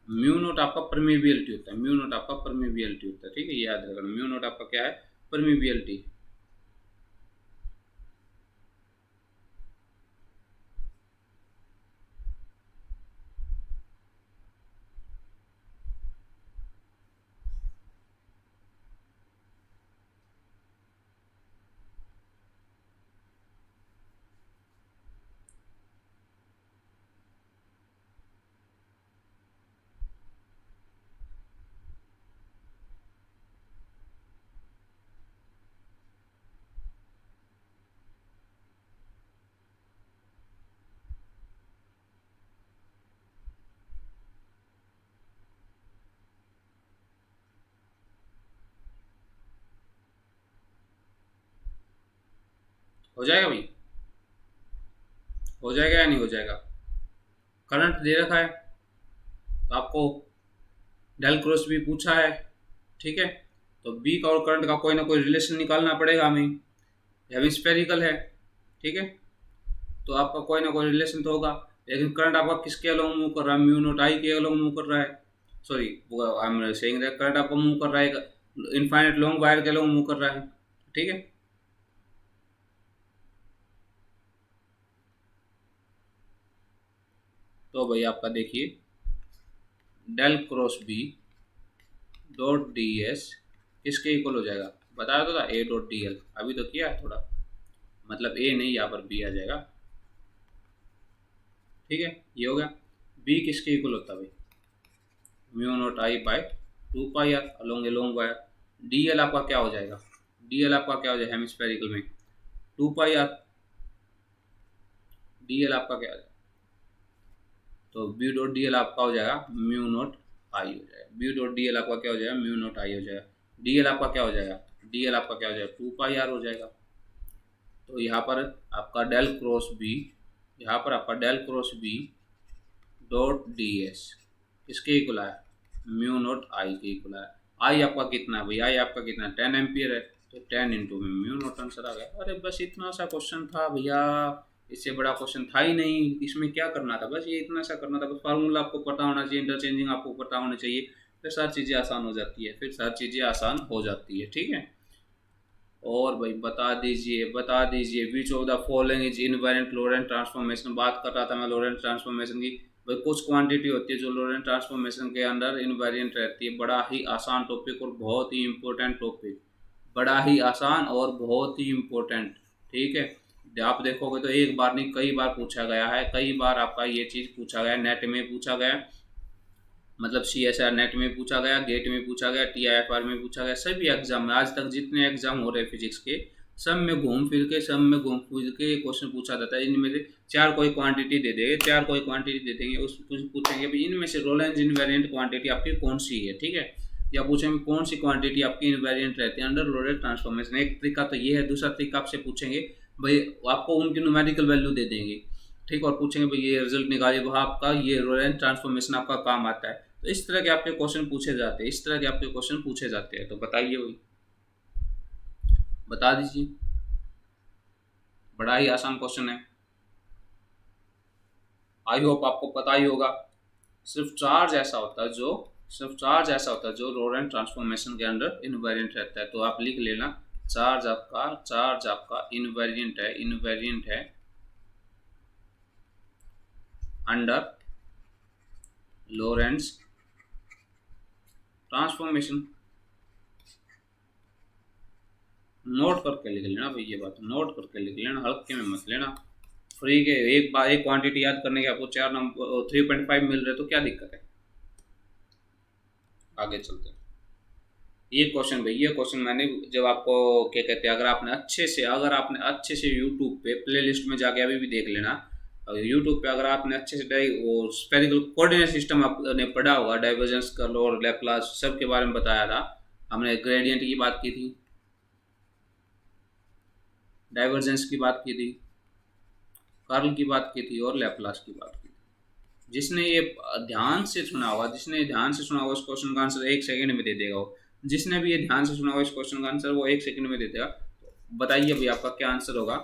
म्यू नोट आपका परमेबिलिटी होता है, म्यू नोट आपका परमेबिलिटी होता है, ठीक है, ये याद रखना। म्यू नोट आपका क्या है, परमेबिलिटी। हो जाएगा भाई, हो जाएगा या नहीं हो जाएगा। करंट दे रखा है तो आपको डेल क्रॉस भी पूछा है, ठीक है, तो बी का और करंट का कोई ना कोई रिलेशन निकालना पड़ेगा हमें, हेमिस्फेरिकल है, ठीक है, तो आपका कोई ना कोई रिलेशन तो होगा। लेकिन करंट आपका किसके अलोंग मूव कर रहा है, म्यू नोट आई के अलोंग मूव कर रहा है, sorry I am saying that current आपका मूव कर रहा है इनफाइनाइट लॉन्ग वायर के अलोंग मूव कर रहा है, ठीक है। तो भाई आपका देखिए del cross b dot d s किसके इक्वल हो जाएगा, बताया तो था ए डॉट डी एल, अभी तो किया है थोड़ा, मतलब ए नहीं यहाँ पर बी आ जाएगा, ठीक है, ये हो गया। बी किसके इक्वल होता है भाई, mu naught i by 2 pi r along a long wire. D l आपका क्या हो जाएगा, डी एल आपका क्या हो जाएगा हेमिस्फेरिकल में 2 पाई आर, डी एल आपका क्या हो जाएगा, तो बी डॉट डी एल आपका हो जाएगा म्यू नोट आई हो जाएगा, बी डॉट डी एल आपका क्या हो जाएगा म्यू नोट आई हो जाएगा। डी एल आपका क्या हो जाएगा, डी एल आपका क्या हो जाएगा 2 पाई आर हो जाएगा। तो यहाँ पर आपका डेल क्रॉस बी, यहाँ पर आपका del cross b dot d s किसके इक्वल है, म्यू नोट आई के इक्वल है। आई आपका कितना है भाई, आई आपका कितना 10 एम्पियर है, तो 10 × म्यू नोट आंसर आ गया। अरे बस इतना सा क्वेश्चन था भैया, इससे बड़ा क्वेश्चन था ही नहीं, इसमें क्या करना था, बस ये इतना सा करना था, बस फार्मूला आपको पता होना चाहिए, इंटरचेंजिंग आपको पता होना चाहिए, फिर सारी चीज़ें आसान हो जाती है, फिर सारी चीज़ें आसान हो जाती है, ठीक है। और भाई बता दीजिए which of the following is invariant Lorentz transformation, बात कर रहा था मैं लोरेंट ट्रांसफॉर्मेशन की। भाई कुछ क्वांटिटी होती है जो लोरेंट ट्रांसफॉर्मेशन के अंदर इनवेरिएंट रहती है, बड़ा ही आसान टॉपिक और बहुत ही इंपॉर्टेंट टॉपिक, बड़ा ही आसान और बहुत ही इम्पोर्टेंट, ठीक है। आप देखोगे तो एक बार नहीं कई बार पूछा गया है, कई बार आपका ये चीज़ पूछा गया, नेट में पूछा गया, मतलब CSR नेट में पूछा गया, गेट में पूछा गया, TIFR में पूछा गया, सभी एग्जाम में आज तक जितने एग्जाम हो रहे फिजिक्स के सब में घूम फिर के क्वेश्चन पूछा जाता है। इनमें से चार कोई क्वांटिटी दे देंगे, चार कोई क्वांटिटी दे देंगे, उस पूछेंगे भाई इनमें से रोलेंज इनवेरिएंट क्वांटिटी आपकी कौन सी है, ठीक है, या पूछेंगे कौन सी क्वांटिटी आपकी इनवेरिएंट रहती है अंडर लोडेड ट्रांसफॉर्मेशन। एक तरीका तो ये है, दूसरा तरीका आपसे पूछेंगे भाई आपको उनकी न्यूमेरिकल वैल्यू दे देंगे, ठीक, और पूछेंगे भाई ये रिजल्ट निकालिए, वहाँ आपका ये लोरेंट ट्रांसफॉर्मेशन आपका काम आता है। तो इस तरह के आपके क्वेश्चन पूछे जाते हैं, इस तरह के आपके क्वेश्चन पूछे जाते हैं, तो बताइए वही, बता दीजिए, बड़ा ही आसान क्वेश्चन है, आई होप आपको पता ही होगा। सिर्फ चार्ज ऐसा होता है जो लोरेंट ट्रांसफॉर्मेशन के अंदर इनवेरिएंट रहता है, तो आप लिख लेना चार्ज आपका इनवेरिएंट है अंडर लोरेंट्स ट्रांसफॉर्मेशन। नोट करके लिख लेना भाई, ये बात नोट करके लिख लेना, हल्के में मत लेना। फ्री के एक बार एक क्वांटिटी याद करने के आपको 4 नंबर 3.5 मिल रहे तो क्या दिक्कत है। आगे चलते हैं, ये क्वेश्चन भाई, ये क्वेश्चन मैंने जब आपको क्या कहते हैं, अगर आपने अच्छे से यूट्यूब पे प्ले लिस्ट में जाके अभी भी देख लेना, यूट्यूब पे अगर आपने अच्छे से वो स्फेरिकल कोऑर्डिनेट सिस्टम आपने पढ़ा होगा, डाइवर्जेंस कर्ल और लैप्लास सब के बारे में बताया था, हमने ग्रेडियंट की बात की थी, डाइवर्जेंस की बात की थी, कर्ल की बात की थी और लैप्लास की बात की थी, जिसने ये ध्यान से सुना होगा, जिसने ध्यान से सुना होगा उस क्वेश्चन का आंसर 1 सेकंड में दे देगा वो। जिसने भी ये ध्यान से सुना होगा इस क्वेश्चन का आंसर वो 1 सेकंड में दे देगा। बताइए भाई आपका क्या आंसर होगा।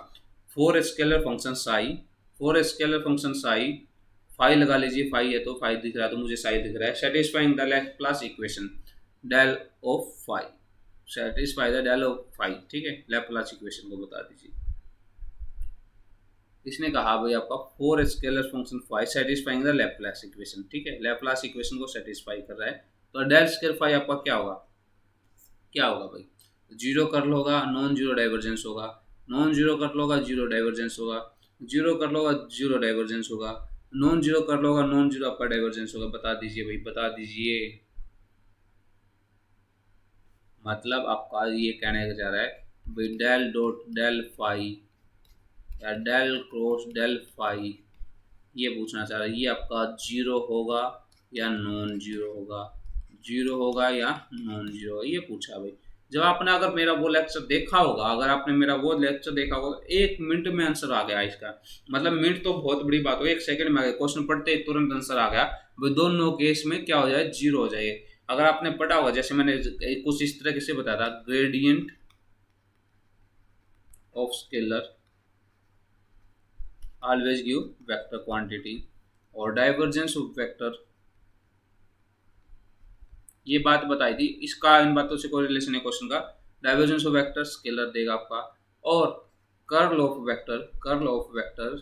For scalar function psi, for scalar function psi, phi लगा लीजिए, फाई है तो फाई दिख रहा है तो मुझे साई दिख रहा है। Satisfying the Laplace equation del of phi, satisfy the del of phi, ठीक है, लैप्लास इक्वेशन को बता दीजिए। इसने कहा भाई आपका for scalar function phi satisfying the Laplace equation, ठीक है, लैप्लास इक्वेशन को सेटिस्फाई कर रहा है। तो डेल स्केयर फाई आपका क्या होगा, क्या होगा भाई, जीरो कर्ल होगा, नॉन जीरो डाइवर्जेंस होगा, नॉन जीरो कर्ल होगा, जीरो डाइवर्जेंस होगा, जीरो कर्ल होगा, जीरो डाइवर्जेंस होगा, नॉन जीरो कर्ल होगा, नॉन जीरो आपका डाइवर्जेंस होगा। बता दीजिए भाई, बता दीजिए। मतलब आपका ये कहने का जा रहा है भाई डेल डॉट डेल फाई या डेल क्रॉस डेल फाई, ये पूछना चाह रहा है ये आपका जीरो होगा या नॉन जीरो होगा, जीरो होगा या नॉन जीरो होगा, ये पूछा भाई। जब आपने अगर मेरा वो लेक्चर देखा होगा, अगर आपने मेरा वो लेक्चर देखा होगा तो 1 मिनट में आंसर आ गया इसका। मतलब मिनट तो बहुत बड़ी बात हो, 1 सेकंड में आ गया, क्वेश्चन पढ़ते ही तुरंत आंसर आ गया भाई। दोनों केस में क्या हो जाए, जीरो हो जाए। अगर आपने पढ़ा होगा, जैसे मैंने कुछ इस तरह से बताया था, gradient of scalar always give vector quantity और डाइवर्जेंस ऑफ वेक्टर, ये बात बताई थी। इसका इन बातों से कोई रिलेशन है क्वेश्चन का। डाइवर्जेंस ऑफ वेक्टर स्केलर देगा आपका, और curl of vector, curl of vector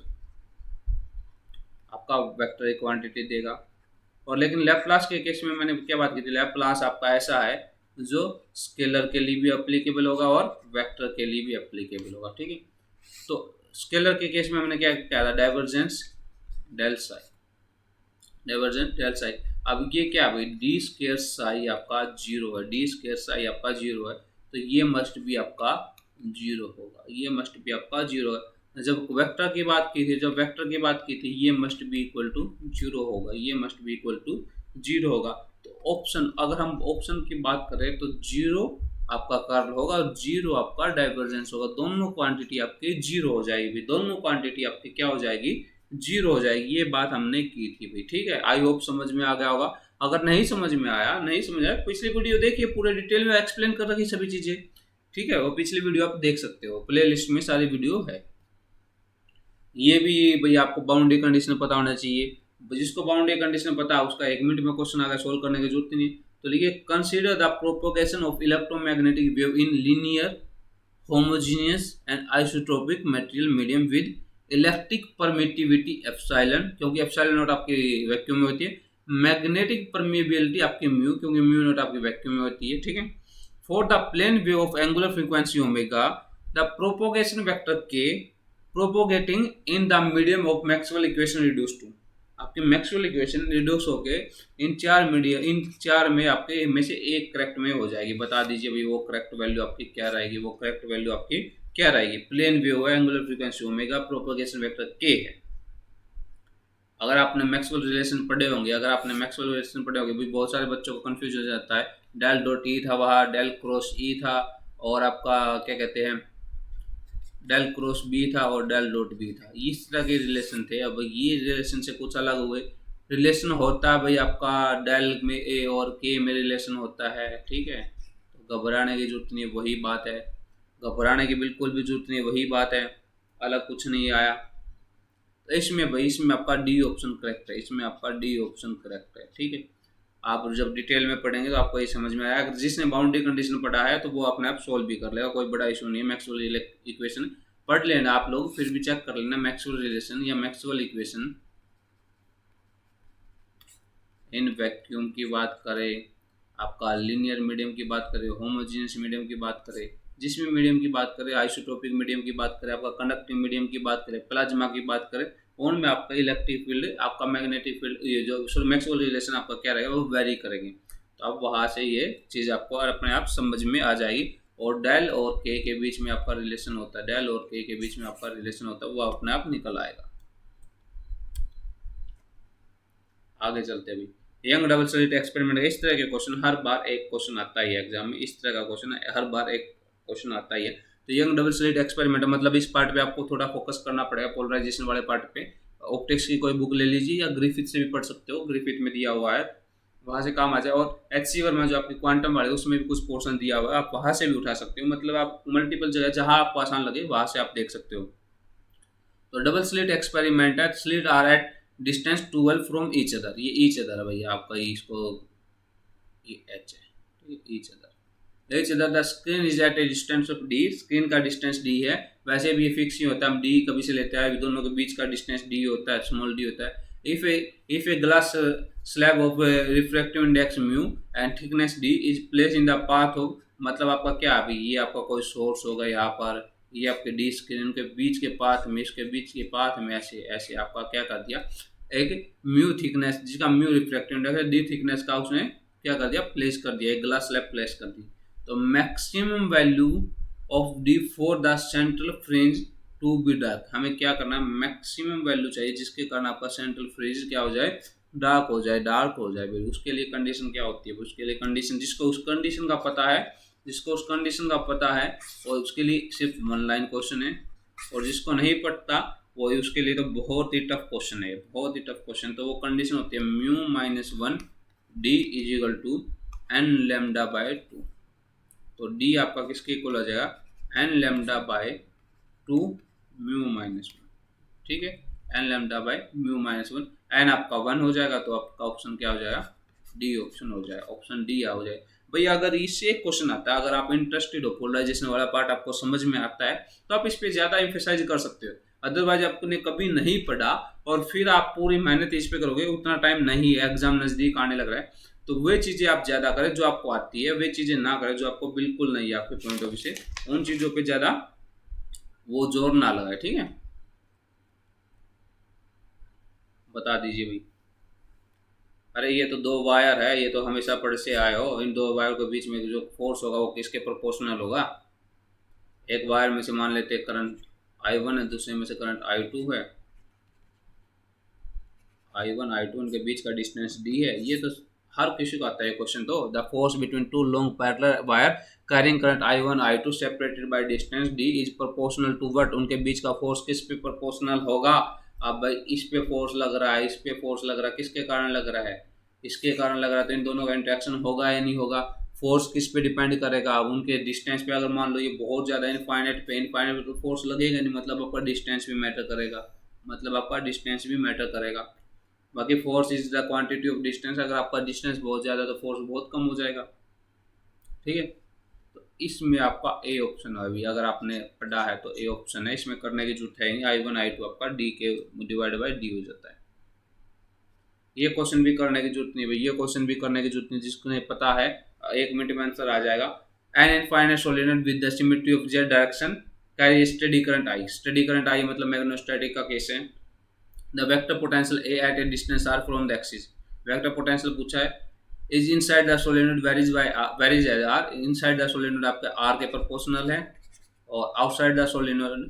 आपका वेक्टर एक क्वांटिटी देगा। और लेकिन लैप्लास के केस में मैंने क्या बात की थी, लैप्लास आपका ऐसा है जो स्केलर के लिए भी एप्लीकेबल होगा और वेक्टर के लिए भी एप्लीकेबल होगा, ठीक है। तो स्केलर के केस में हमने क्या किया था, divergence del psi, divergence del psi. अब ये क्या भाई, डी स्केयर साई आपका जीरो है, डी स्केयर साई आपका जीरो है, तो ये मस्ट भी आपका जीरो होगा, ये मस्ट भी आपका जीरो है। जब वेक्टर की बात की थी, जब वेक्टर की बात की थी, ये मस्ट भी इक्वल टू जीरो होगा, ये मस्ट भी इक्वल टू जीरो होगा। तो ऑप्शन, अगर हम ऑप्शन की बात करें तो जीरो आपका कर्ल होगा और जीरो आपका डाइवर्जेंस होगा। दोनों क्वांटिटी आपकी जीरो हो जाएगी, दोनों क्वांटिटी आपकी क्या हो जाएगी, जीरो हो जाएगी। ये बात हमने की थी भाई, ठीक है। आई होप समझ में आ गया होगा। अगर नहीं समझ में आया, नहीं समझ आया, पिछली वीडियो देखिए, पूरे डिटेल में एक्सप्लेन कर रखी सभी चीजें, ठीक है। वो पिछली वीडियो आप देख सकते हो, प्ले लिस्ट में सारी वीडियो है। ये भी भाई आपको बाउंड्री कंडीशन पता होना चाहिए। जिसको बाउंड्री कंडीशन पता है उसका 1 मिनट में क्वेश्चन आ गया, सोल्व करने की जरूरत नहीं। तो देखिए, consider the propagation of electromagnetic wave in linear homogeneous and isotropic material medium with electric permittivity epsilon, क्योंकि एप्सिलॉन नॉट आपकी वैक्यूम में होती है, मैग्नेटिक परमिएबिलिटी आपकी म्यू, क्योंकि म्यू नॉट आपकी वैक्यूम में होती है, ठीक है। For the plane wave of angular frequency omega, the propagation vector K propagating in the medium of Maxwell equation reduce to, आपकी मैक्सवेल इक्वेशन रिड्यूस होके इन चार मीडियम, इन चार में आपके में से एक करेक्ट में हो जाएगी। बता दीजिए भाई वो करेक्ट वैल्यू आपकी क्या रहेगी, वो करेक्ट वैल्यू आपकी क्या रहेगी। प्लेन वेव है, angular frequency omega, propagation vector के है। अगर आपने मैक्सवेल रिलेशन पढ़े होंगे, अगर आपने मैक्सवेल रिलेशन पढ़े होंगे, भी बहुत सारे बच्चों को कंफ्यूज हो जाता है। डेल डॉट ई था वहाँ, डेल क्रॉस ई था, और आपका क्या कहते हैं, डेल क्रॉस बी था और डेल डॉट बी था, इस तरह के रिलेशन थे। अब ये रिलेशन से कुछ अलग हुए। रिलेशन होता है भाई आपका डेल में ए और के में रिलेशन होता है, ठीक है। तो घबराने की जरूरत नहीं, वही बात है, घबराने की बिल्कुल भी जरूरत नहीं, वही बात है, अलग कुछ नहीं आया। तो इसमें भाई, इसमें आपका डी ऑप्शन करेक्ट है, इसमें आपका डी ऑप्शन करेक्ट है, ठीक है। आप जब डिटेल में पढ़ेंगे तो आपको ये समझ में आया। जिसने बाउंड्री कंडीशन पढ़ा है तो वो अपने आप सोल्व भी कर लेगा, कोई बड़ा इशू नहीं है। मैक्सवेल इक्वेशन पढ़ लेना आप लोग, फिर भी चेक कर लेना मैक्सवेल रिलेशन या मैक्सवेल इक्वेशन इन वैक्यूम की बात करें, आपका लीनियर मीडियम की बात करें, होमोजीनियस मीडियम की बात करें, जिसमें मीडियम की बात करें, आइसोट्रोपिक मीडियम की बात करें, आपका कंडक्टिव मीडियम की बात करें, प्लाज्मा की बात करें, उनमें आपका इलेक्ट्रिक फील्ड, आपका मैग्नेटिक फील्ड, ये जो मैक्सवेल रिलेशन आपका क्या रहेगा वो वेरी करेंगे। तो अब वहाँ से ये चीज़ आपको अपने आप समझ में आ जाएगी। और डेल और के बीच में आपका रिलेशन होता है, डेल और के बीच में आपका रिलेशन होता है, वो अपने आप निकल आएगा। आगे चलते भी, यंग डबल स्लिट एक्सपेरिमेंट, इस तरह के क्वेश्चन हर बार एक क्वेश्चन आता ही है एग्जाम में, इस तरह का क्वेश्चन हर बार एक क्वेश्चन आता ही है। तो यंग डबल स्लिट एक्सपेरिमेंट मतलब इस पार्ट पे आपको थोड़ा फोकस करना पड़ेगा, पोलराइजेशन वाले पार्ट पे। ऑप्टिक्स की कोई बुक ले लीजिए या ग्रिफिथ से भी पढ़ सकते हो, ग्रिफिथ में दिया हुआ है, वहाँ से काम आ जाए। और एचसी वर्मा जो आपकी क्वांटम वाले उसमें भी कुछ पोर्शन दिया हुआ है, आप वहाँ से भी उठा सकते हो। मतलब आप मल्टीपल जगह जहाँ आपको आसान लगे वहाँ से आप देख सकते हो। तो डबल स्लिट एक्सपेरिमेंट है, slit are at distance 12 from each other, ये ईच अदर है भैया आपका, इसको ये एच है, each other, each other the screen is at a distance of d, screen का डिस्टेंस डी है, वैसे भी ये फिक्स ही होता है, हम डी कभी से लेते हैं, दोनों के बीच का डिस्टेंस डी होता है, स्मॉल डी होता है। If a glass slab of refractive index mu and thickness D is place in the path of, मतलब आपका क्या अभी ये आपका कोई सोर्स होगा यहाँ पर, ये आपके डी स्क्रीन के बीच के पाथ में, इसके बीच के पाथ में ऐसे ऐसे आपका क्या कर दिया, एक म्यू थिकनेस जिसका म्यू रिफ्रैक्टिव इंडेक्स है, डी थिकनेस का उसने क्या कर दिया, प्लेस कर दिया, एक ग्लास स्लैब प्लेस कर दी। तो maximum value of d for the central fringe to be dark, हमें क्या करना है, मैक्सिमम वैल्यू चाहिए जिसके कारण आपका सेंट्रल फ्रिंज क्या हो जाए, डार्क हो जाए, डार्क हो जाए भाई। उसके लिए कंडीशन क्या होती है, उसके लिए कंडीशन, जिसको उस कंडीशन का पता है, जिसको उस कंडीशन का पता है और उसके लिए सिर्फ 1 लाइन क्वेश्चन है, और जिसको नहीं पता वो उसके लिए तो बहुत ही टफ क्वेश्चन है, बहुत ही टफ क्वेश्चन। तो वो कंडीशन होती है mu minus 1 d is equal to n lambda by 2। तो डी आपका किसके इक्वल हो जाएगा, n lambda by 2 mu minus 1, ठीक है, n lambda by mu minus 1, n आपका 1 हो जाएगा, तो आपका ऑप्शन क्या हो जाएगा, डी ऑप्शन हो जाएगा, ऑप्शन डी हो जाएगा भैया। अगर इससे एक क्वेश्चन आता है, अगर आप इंटरेस्टेड हो, पोलराइजेशन वाला पार्ट आपको समझ में आता है, तो आप इस पे ज़्यादा एम्फेसाइज कर सकते हो। अदरवाइज आपने कभी नहीं पढ़ा और फिर आप पूरी मेहनत इस पे करोगे, उतना टाइम नहीं है, एग्जाम नज़दीक आने लग रहा है, तो वे चीज़ें आप ज़्यादा करें जो आपको आती है, वे चीज़ें ना करें जो आपको बिल्कुल नहीं है आपके पॉइंट ऑफ व्यू से, उन चीज़ों पे ज़्यादा वो जोर ना लगाए, ठीक है। बता दीजिए भाई। अरे ये तो 2 वायर है, ये तो हमेशा पढ़ से आए हो, इन 2 वायर के बीच में जो फोर्स होगा वो किसके प्रोपोर्शनल होगा। एक वायर में से मान लेते हैं करंट I1 है, दूसरे में से करंट I2 है, I1 I2 उनके बीच का डिस्टेंस D है। ये तो हर किसी को आता है क्वेश्चन। तो the force between 2 long parallel wire carrying current I1 I2 separated by distance D is proportional to what, उनके बीच का फोर्स किस पे प्रोपोर्शनल होगा। अब भाई इस पे फोर्स लग रहा है, इस पे फोर्स लग रहा है, किसके कारण लग रहा है, इसके कारण लग रहा है, तो इन दोनों का इंटरेक्शन होगा या नहीं होगा। फोर्स किस पे डिपेंड करेगा, अब उनके डिस्टेंस पे, अगर मान लो ये बहुत ज़्यादा इनफाइनाइट पे, इनफाइनाइट पे तो फोर्स लगेगा नहीं, मतलब आपका डिस्टेंस भी मैटर करेगा, मतलब आपका डिस्टेंस भी मैटर करेगा। बाकी force is the quantity of distance, अगर आपका डिस्टेंस बहुत ज़्यादा तो फोर्स बहुत कम हो जाएगा, ठीक है। तो इसमें आपका ए ऑप्शन है अभी, अगर आपने पढ़ा है तो ए ऑप्शन है, इसमें करने की जरूरत है नहीं, I1 I2 आपका डी के डिवाइड बाई डी हो जाता है। ये क्वेश्चन भी करने की जरूरत नहीं भाई, ये क्वेश्चन भी करने की जरूरत नहीं, जिसको नहीं पता है 1 मिनट में आंसर आ जाएगा। An infinite solenoid with the symmetry of z direction carry steady current I, steady current I मतलब मैग्नेटोस्टैटिक का केस है। The vector potential A at a distance r from the axis, vector potential पूछा है, is inside the solenoid varies by varies as r, inside the solenoid आपके r के proportional है, और outside the solenoid,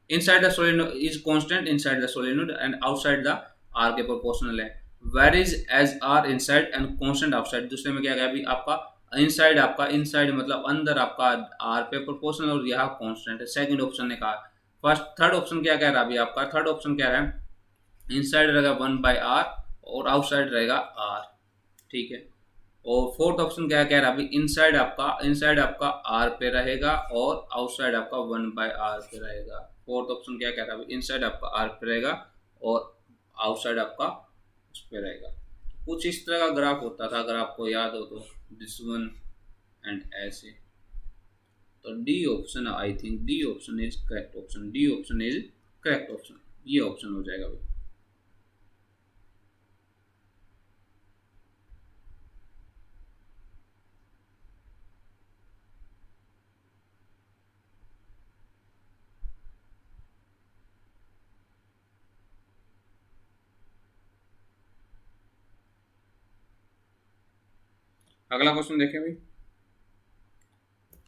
inside the solenoid is constant inside the solenoid and outside the r के proportional है, varies as r inside and constant outside. दूसरे में क्या गया अभी आपका इनसाइड, आपका इनसाइड मतलब अंदर आपका आर पे प्रोपोर्शनल और यहाँ कांस्टेंट है, सेकंड ऑप्शन ने कहा। फर्स्ट थर्ड ऑप्शन क्या कह रहा है अभी आपका, थर्ड ऑप्शन क्या रहा है, इनसाइड रहेगा 1/r और आउटसाइड रहेगा r, ठीक है। और फोर्थ ऑप्शन क्या कह रहा है अभी, इनसाइड आपका r पे रहेगा और आउटसाइड आपका 1/r पे रहेगा। फोर्थ ऑप्शन क्या कह रहा है अभी, इनसाइड आपका r पे रहेगा और आउटसाइड आपका उस पे रहेगा। कुछ इस तरह का ग्राफ होता था अगर आपको याद हो तो, दिस वन एंड ऐसे। तो D option, I think D option is correct option, D option is correct option, ये ऑप्शन हो जाएगा भाई। अगला क्वेश्चन देखें भाई,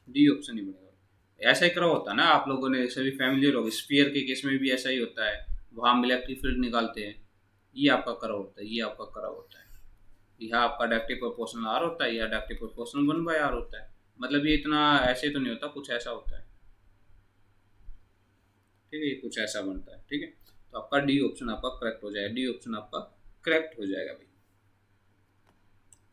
डी ऑप्शन ही बनेगा। ऐसा ही करा होता है ना, आप लोगों ने सभी फैमिलियर हो, स्फीयर के केस में भी ऐसा ही होता है, वहाँ हम इलेक्ट्रिक फील्ड निकालते हैं, ये आपका करा होता है, ये आपका करा होता है, यह आपका डायरेक्टिव प्रोपोर्शनल आर होता है, यह डायरेक्टिव प्रोपोर्शनल 1/r होता है। मतलब ये इतना ऐसे तो नहीं होता, कुछ ऐसा होता है, ठीक है, ये कुछ ऐसा बनता है, ठीक है। तो आपका डी ऑप्शन आपका करेक्ट हो जाएगा, डी ऑप्शन आपका करेक्ट हो जाएगा भाई।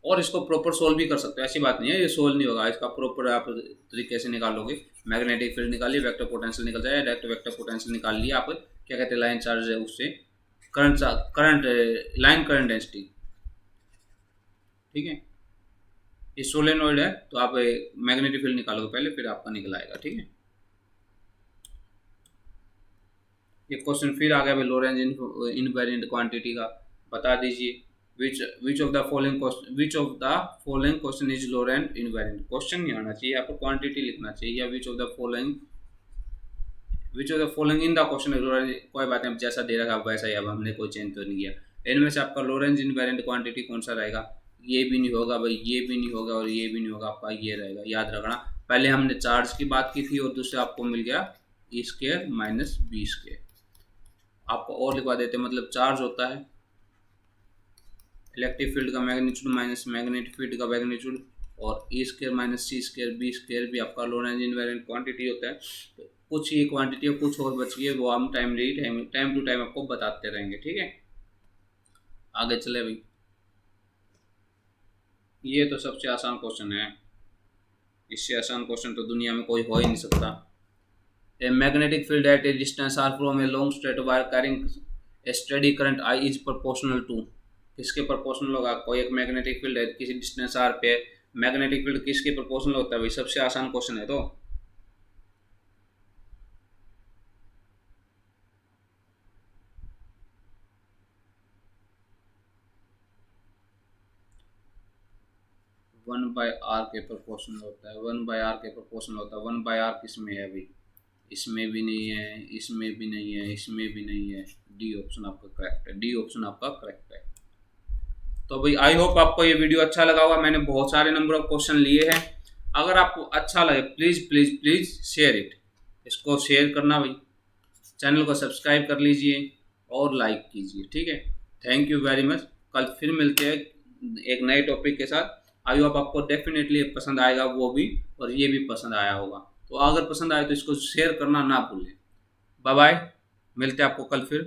और इसको प्रॉपर सोल्व भी कर सकते हो, ऐसी बात नहीं है ये सोल्व नहीं होगा, इसका प्रॉपर आप तरीके से निकालोगे। मैग्नेटिक फील्ड निकालिए, वेक्टर पोटेंशियल निकल जाए, डायरेक्ट वेक्टर पोटेंशियल निकाल लिया आप, क्या कहते हैं लाइन चार्ज है उससे करंट लाइन करंट डेंसिटी, ठीक है। ये सोलेनोइड है तो आप मैग्नेटिक फील्ड निकालोगे पहले, फिर आपका निकल आएगा, ठीक है। ये क्वेश्चन फिर आ गया भाई लोरेंज इनवेरिएंट क्वांटिटी का, बता दीजिए which of the following question is Lorentz invariant. Question नहीं आना चाहिए आपको, क्वांटिटी लिखना चाहिए, या which of the following in the question Lorentz, कोई बात नहीं जैसा दे रखा वैसा ही, अब हमने कोई चेंज तो नहीं किया। इनमें से आपका लोरेंज इनवेरिएंट क्वांटिटी कौन सा रहेगा, ये भी नहीं होगा भाई, ये भी नहीं होगा और ये भी नहीं होगा, आपका ये रहेगा, याद रखना। पहले हमने चार्ज की बात की थी और दूसरे आपको मिल गया E square minus B square. आपको और लिखवा देते हैं, मतलब चार्ज होता है इलेक्ट्रिक फील्ड का मैग्नीट्यूड माइनस मैग्नेटिक फील्ड का मैग्नीट्यूड, और ई स्क्वायर माइनस सी स्क्वायर बी स्क्वायर भी आपका लोरेंज इनवेरिएंट क्वांटिटी होता है। तो कुछ ये क्वांटिटी और कुछ और बच गई है, वो हम टाइम टू टाइम आपको बताते रहेंगे, ठीक है। आगे चले भाई, ये तो सबसे आसान क्वेश्चन है, इससे आसान क्वेश्चन तो दुनिया में कोई हो ही नहीं सकता। A magnetic field at a distance r from a long straight wire carrying a steady current I is proportional to, किसके प्रोपोर्शनल होगा, कोई एक मैग्नेटिक फील्ड है किसी डिस्टेंस r पे, मैग्नेटिक फील्ड किसके प्रोपोर्शनल होता है भाई, सबसे आसान क्वेश्चन है। तो वन बाय आर के प्रोपोर्शनल होता है, वन बाय आर के प्रोपोर्शनल होता है। वन बाय आर किस में है भाई, इसमें भी नहीं है, इसमें भी नहीं है, इसमें भी नहीं है, डी ऑप्शन आपका करेक्ट है, डी ऑप्शन आपका करेक्ट है। तो भाई आई होप आपको ये वीडियो अच्छा लगा होगा, मैंने बहुत सारे नंबर ऑफ क्वेश्चन लिए हैं। अगर आपको अच्छा लगे please please please share it, इसको शेयर करना भाई, चैनल को सब्सक्राइब कर लीजिए और लाइक कीजिए, ठीक है। थैंक यू वेरी मच, कल फिर मिलते हैं एक नए टॉपिक के साथ। आई होप आपको डेफिनेटली पसंद आएगा वो भी, और ये भी पसंद आया होगा। तो अगर पसंद आए तो इसको शेयर करना ना भूलें। बाय बाय, मिलते हैं आपको कल फिर।